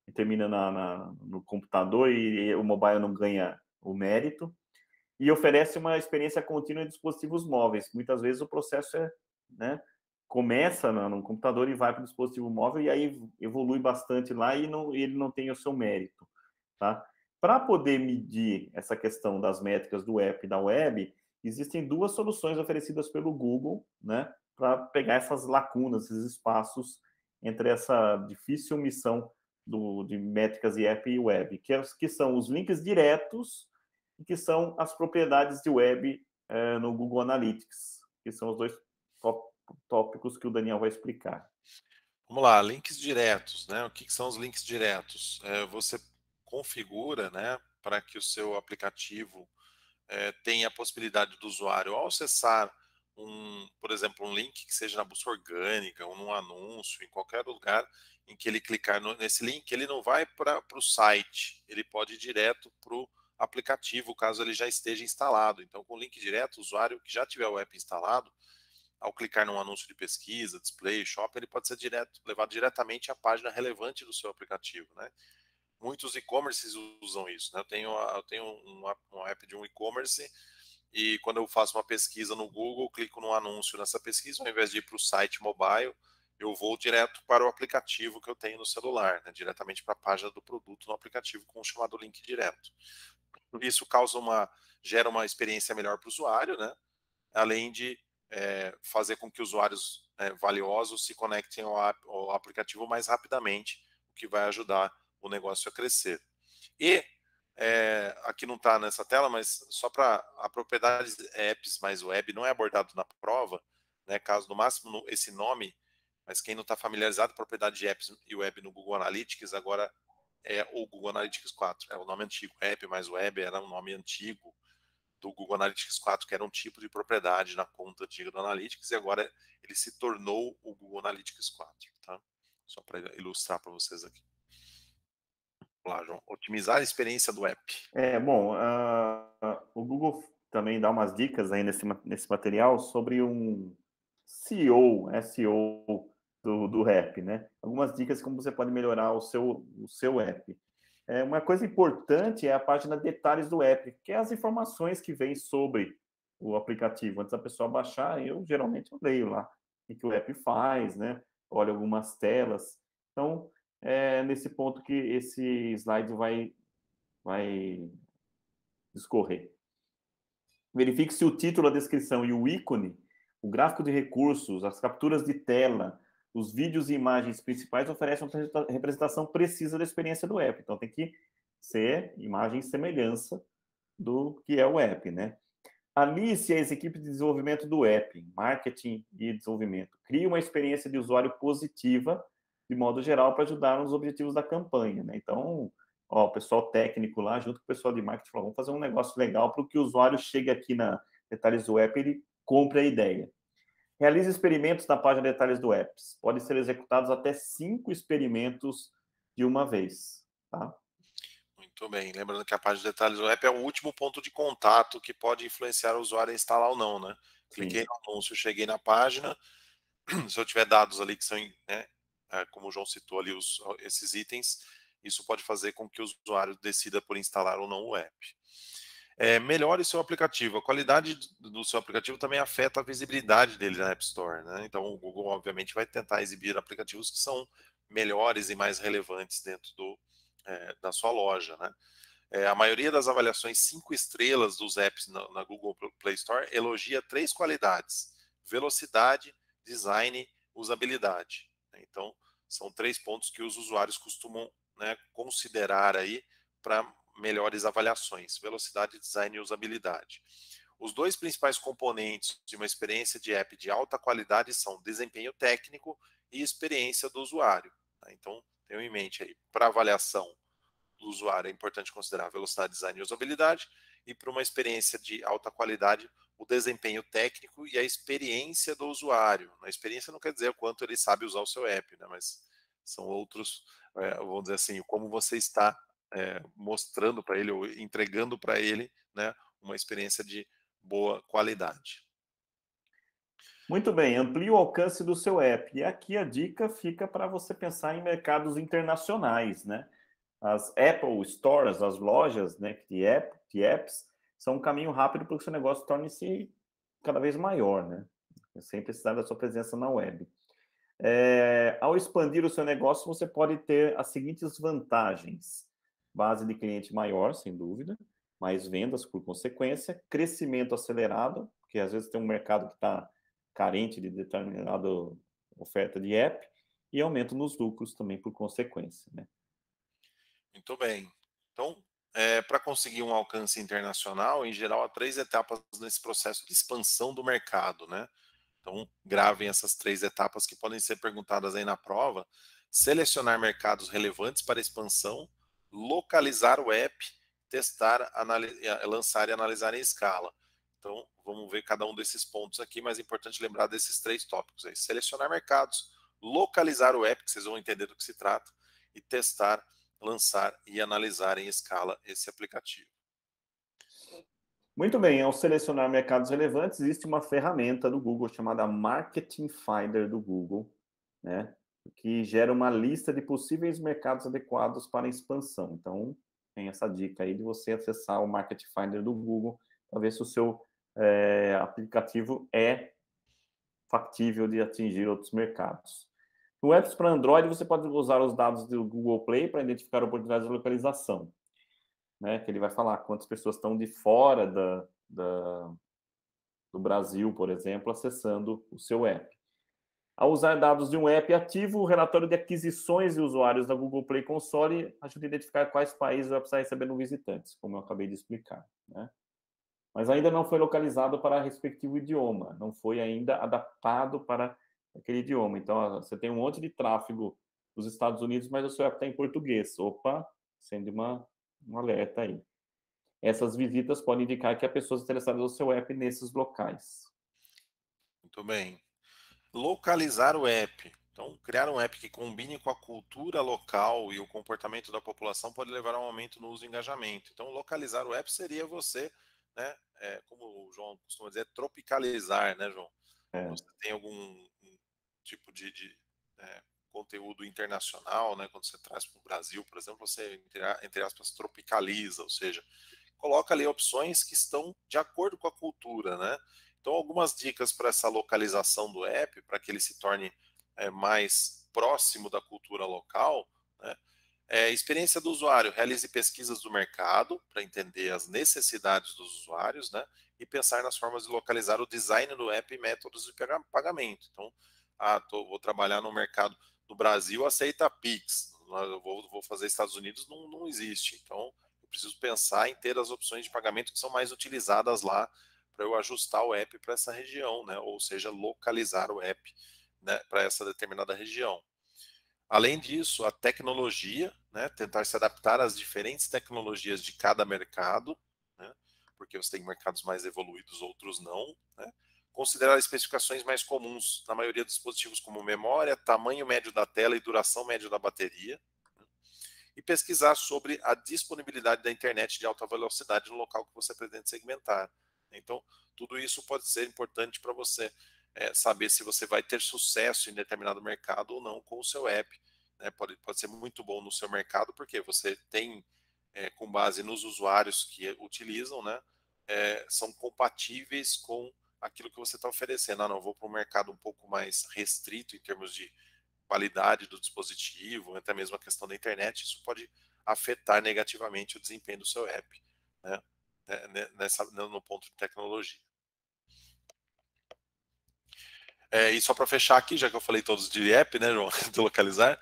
e termina no computador e o mobile não ganha o mérito. E oferece uma experiência contínua em dispositivos móveis. Muitas vezes o processo começa no computador e vai para o dispositivo móvel e aí evolui bastante lá e ele não tem o seu mérito. Tá? Para poder medir essa questão das métricas do app e da web, existem 2 soluções oferecidas pelo Google, né, para pegar essas lacunas, esses espaços entre essa difícil missão de métricas e app e web, que são os links diretos e que são as propriedades de web no Google Analytics, que são os 2 tópicos que o Daniel vai explicar. Vamos lá, links diretos, né? O que são os links diretos? Você configura, né, para que o seu aplicativo tenha a possibilidade do usuário, ao acessar por exemplo, um link que seja na busca orgânica ou num anúncio, em qualquer lugar em que ele clicar nesse link, ele não vai para o site, ele pode ir direto para o aplicativo, caso ele já esteja instalado. Então, com o link direto, o usuário que já tiver o app instalado, ao clicar num anúncio de pesquisa, display, shopping, ele pode ser levado diretamente à página relevante do seu aplicativo, né? Muitos e-commerces usam isso, né? Eu tenho um app de um e-commerce e quando eu faço uma pesquisa no Google, clico no anúncio nessa pesquisa, ao invés de ir para o site mobile, eu vou direto para o aplicativo que eu tenho no celular, né? Diretamente para a página do produto no aplicativo com o chamado link direto. Isso gera uma experiência melhor para o usuário, né? Além de fazer com que usuários valiosos se conectem ao aplicativo mais rapidamente, o que vai ajudar o negócio a crescer. E aqui não está nessa tela, mas só para a propriedade apps mais web não é abordado na prova, né? Caso no máximo esse nome, mas quem não está familiarizado, propriedade de apps e web no Google Analytics agora é o Google Analytics 4, é o nome antigo. App mais web era um nome antigo do Google Analytics 4, que era um tipo de propriedade na conta antiga do Analytics, e agora ele se tornou o Google Analytics 4, tá? Só para ilustrar para vocês aqui. Vamos lá, João. Otimizar a experiência do app. Bom, o Google também dá umas dicas aí nesse material sobre um SEO do app, né? Algumas dicas como você pode melhorar o seu app. Uma coisa importante é a página detalhes do app, que é as informações que vêm sobre o aplicativo. Antes da pessoa baixar, eu geralmente leio lá o que o app faz, né? Olho algumas telas. Então, é nesse ponto que esse slide vai discorrer. Verifique se o título, a descrição e o ícone, o gráfico de recursos, as capturas de tela, os vídeos e imagens principais oferecem uma representação precisa da experiência do app. Então, tem que ser imagem e semelhança do que é o app, né? Alice e as equipes de desenvolvimento do app, marketing e desenvolvimento. Crie uma experiência de usuário positiva, de modo geral, para ajudar nos objetivos da campanha, né? Então, ó, o pessoal técnico lá, junto com o pessoal de marketing, falou, vamos fazer um negócio legal para que o usuário chegue aqui na Detalhes do App e ele compre a ideia. Realize experimentos na página Detalhes do Apps. Podem ser executados até 5 experimentos de uma vez, tá? Muito bem. Lembrando que a página de detalhes do app é o último ponto de contato que pode influenciar o usuário a instalar ou não, né? Cliquei Sim. no anúncio, cheguei na página, se eu tiver dados ali que são, né, como o João citou ali, esses itens, isso pode fazer com que o usuário decida por instalar ou não o app. Melhore seu aplicativo. A qualidade do seu aplicativo também afeta a visibilidade dele na App Store, né? Então, o Google, obviamente, vai tentar exibir aplicativos que são melhores e mais relevantes dentro da sua loja, né? A maioria das avaliações 5 estrelas dos apps na Google Play Store elogia 3 qualidades: velocidade, design, usabilidade. Então, são 3 pontos que os usuários costumam, né, considerar aí para melhores avaliações: velocidade, design e usabilidade. Os 2 principais componentes de uma experiência de app de alta qualidade são desempenho técnico e experiência do usuário. Então, tenham em mente aí, para avaliação do usuário é importante considerar velocidade, design e usabilidade, e para uma experiência de alta qualidade, o desempenho técnico e a experiência do usuário. A experiência não quer dizer o quanto ele sabe usar o seu app, né? Mas são outros, vamos dizer assim, como você está mostrando para ele ou entregando para ele, né, uma experiência de boa qualidade. Muito bem, amplie o alcance do seu app. E aqui a dica fica para você pensar em mercados internacionais, né? As Apple Stores, as lojas, né, de apps, são um caminho rápido para que o seu negócio torne-se cada vez maior, né? Sem precisar da sua presença na web. Ao expandir o seu negócio, você pode ter as seguintes vantagens: base de cliente maior, sem dúvida, mais vendas por consequência, crescimento acelerado, porque às vezes tem um mercado que está carente de determinada oferta de app, e aumento nos lucros também por consequência, né? Muito bem. Então, para conseguir um alcance internacional, em geral, há 3 etapas nesse processo de expansão do mercado, né? Então, gravem essas 3 etapas que podem ser perguntadas aí na prova. Selecionar mercados relevantes para expansão, localizar o app, testar, lançar e analisar em escala. Então, vamos ver cada um desses pontos aqui, mas é importante lembrar desses 3 tópicos aí. Selecionar mercados, localizar o app, que vocês vão entender do que se trata, e testar, lançar e analisar em escala esse aplicativo. Muito bem, ao selecionar mercados relevantes, existe uma ferramenta do Google chamada Marketing Finder do Google, né, que gera uma lista de possíveis mercados adequados para expansão. Então, tem essa dica aí de você acessar o Marketing Finder do Google para ver se o seu aplicativo é factível de atingir outros mercados. No apps para Android, você pode usar os dados do Google Play para identificar oportunidades de localização, né, que ele vai falar quantas pessoas estão de fora do Brasil, por exemplo, acessando o seu app. Ao usar dados de um app ativo, o relatório de aquisições de usuários da Google Play Console ajuda a identificar quais países vai estar recebendo visitantes, como eu acabei de explicar, né? Mas ainda não foi localizado para respectivo idioma, não foi ainda adaptado para aquele idioma. Então, você tem um monte de tráfego dos Estados Unidos, mas o seu app está em português. Opa, sendo um alerta aí. Essas visitas podem indicar que há pessoas interessadas no seu app nesses locais. Muito bem. Localizar o app. Então, criar um app que combine com a cultura local e o comportamento da população pode levar a um aumento no uso e engajamento. Então, localizar o app seria você, né, como o João costuma dizer, tropicalizar, né, João? É. Você tem algum tipo de conteúdo internacional, né, quando você traz para o Brasil, por exemplo, você, entre aspas, tropicaliza, ou seja, coloca ali opções que estão de acordo com a cultura, né? Então, algumas dicas para essa localização do app, para que ele se torne mais próximo da cultura local, né? Experiência do usuário, realize pesquisas do mercado para entender as necessidades dos usuários, né? E pensar nas formas de localizar o design do app e métodos de pagamento. Então, vou trabalhar no mercado do Brasil, aceita Pix. Eu vou fazer Estados Unidos, não existe. Então, eu preciso pensar em ter as opções de pagamento que são mais utilizadas lá para eu ajustar o app para essa região, né? Ou seja, localizar o app, né, para essa determinada região. Além disso, a tecnologia, né, tentar se adaptar às diferentes tecnologias de cada mercado, né, porque você tem mercados mais evoluídos, outros não, né, considerar especificações mais comuns na maioria dos dispositivos, como memória, tamanho médio da tela e duração média da bateria, né, e pesquisar sobre a disponibilidade da internet de alta velocidade no local que você pretende segmentar. Então, tudo isso pode ser importante para você saber se você vai ter sucesso em determinado mercado ou não com o seu app. Né? Pode ser muito bom no seu mercado, porque você tem, com base nos usuários que utilizam, né, são compatíveis com aquilo que você está oferecendo. Ah, não, vou para um mercado um pouco mais restrito em termos de qualidade do dispositivo, até mesmo a questão da internet, isso pode afetar negativamente o desempenho do seu app, né? No ponto de tecnologia. E só para fechar aqui, já que eu falei todos de app, né, João, de localizar,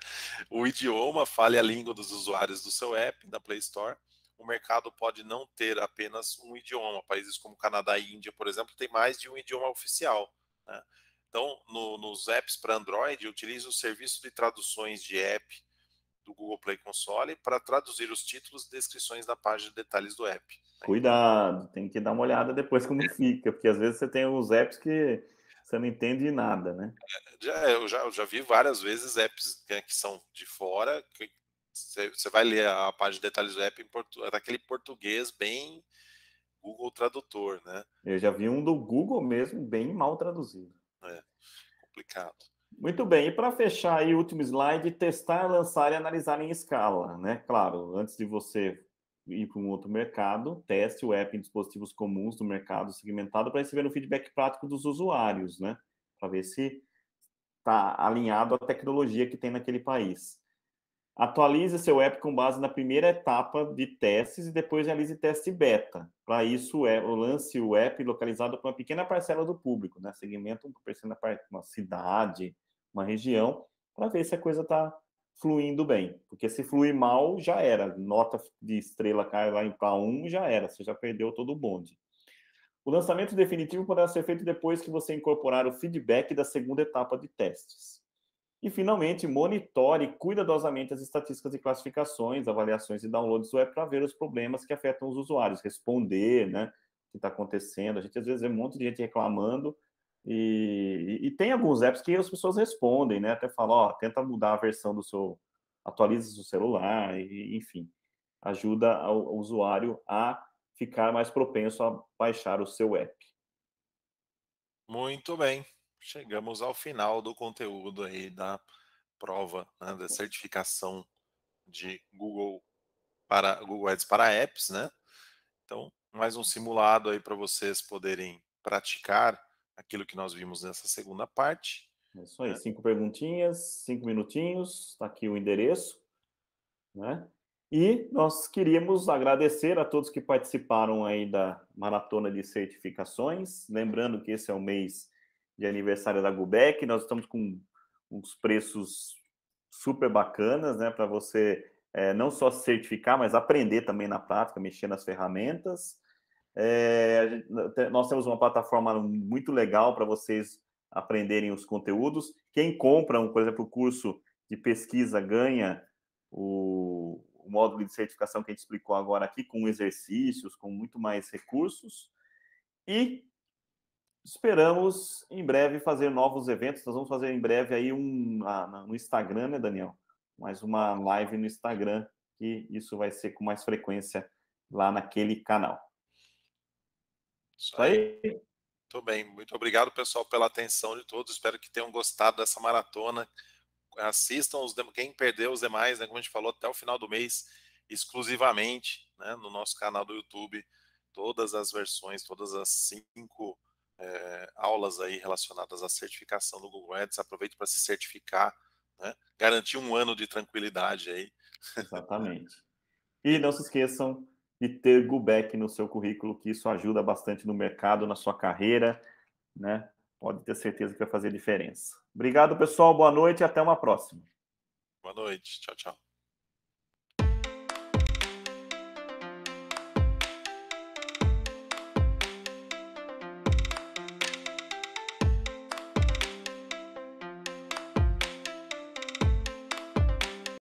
o idioma, fale a língua dos usuários do seu app da Play Store. O mercado pode não ter apenas um idioma. Países como Canadá e Índia, por exemplo, tem mais de um idioma oficial, né? Então, nos apps para Android, utilize o serviço de traduções de app do Google Play Console para traduzir os títulos e descrições da página de detalhes do app. Cuidado, tem que dar uma olhada depois como fica, porque às vezes você tem uns apps que você não entende nada, né? Eu já vi várias vezes apps que são de fora, que você vai ler a página de detalhes do app é daquele português bem Google Tradutor, né? Eu já vi um do Google mesmo, bem mal traduzido. É complicado. Muito bem, e para fechar aí o último slide, testar, lançar e analisar em escala, né? Claro, antes de você ir para um outro mercado, teste o app em dispositivos comuns do mercado segmentado para receber o feedback prático dos usuários, né? Para ver se está alinhado à tecnologia que tem naquele país. Atualize seu app com base na primeira etapa de testes e depois realize teste beta. Para isso, lance o app localizado para uma pequena parcela do público, né? Segmenta uma cidade, uma região, para ver se a coisa está fluindo bem. Porque se fluir mal, já era. Nota de estrela cai lá para 1, já era. Você já perdeu todo o bonde. O lançamento definitivo poderá ser feito depois que você incorporar o feedback da segunda etapa de testes. E, finalmente, monitore cuidadosamente as estatísticas e classificações, avaliações e downloads do app para ver os problemas que afetam os usuários, responder, né, o que está acontecendo. A gente, às vezes, vê um monte de gente reclamando e tem alguns apps que as pessoas respondem, né, até falam, ó, tenta mudar a versão do seu, atualiza o seu celular, e, enfim, ajuda o usuário a ficar mais propenso a baixar o seu app. Muito bem. Chegamos ao final do conteúdo aí da prova, né, da certificação de Google Ads para apps, né? Então, mais um simulado aí para vocês poderem praticar aquilo que nós vimos nessa segunda parte. É isso aí, 5 perguntinhas, 5 minutinhos, está aqui o endereço, né? E nós queríamos agradecer a todos que participaram aí da maratona de certificações, lembrando que esse é o mês de aniversário da Gubec, nós estamos com uns preços super bacanas, né, para você não só se certificar, mas aprender também na prática, mexer nas ferramentas. Nós temos uma plataforma muito legal para vocês aprenderem os conteúdos. Quem compra, por exemplo, o curso de pesquisa ganha o módulo de certificação que a gente explicou agora aqui, com exercícios, com muito mais recursos. E esperamos em breve fazer novos eventos. Nós vamos fazer em breve aí no Instagram, né, Daniel? Mais uma live no Instagram, que isso vai ser com mais frequência lá naquele canal. Isso aí. Muito bem. Muito obrigado, pessoal, pela atenção de todos. Espero que tenham gostado dessa maratona. Assistam quem perdeu os demais, né, como a gente falou, até o final do mês, exclusivamente, né, no nosso canal do YouTube, todas as versões, todas as 5 aulas aí relacionadas à certificação do Google Ads. Aproveite para se certificar, né, garantir um ano de tranquilidade aí. Exatamente. E não se esqueçam de ter Gubec no seu currículo, que isso ajuda bastante no mercado, na sua carreira, né? Pode ter certeza que vai fazer diferença. Obrigado, pessoal. Boa noite e até uma próxima. Boa noite. Tchau, tchau.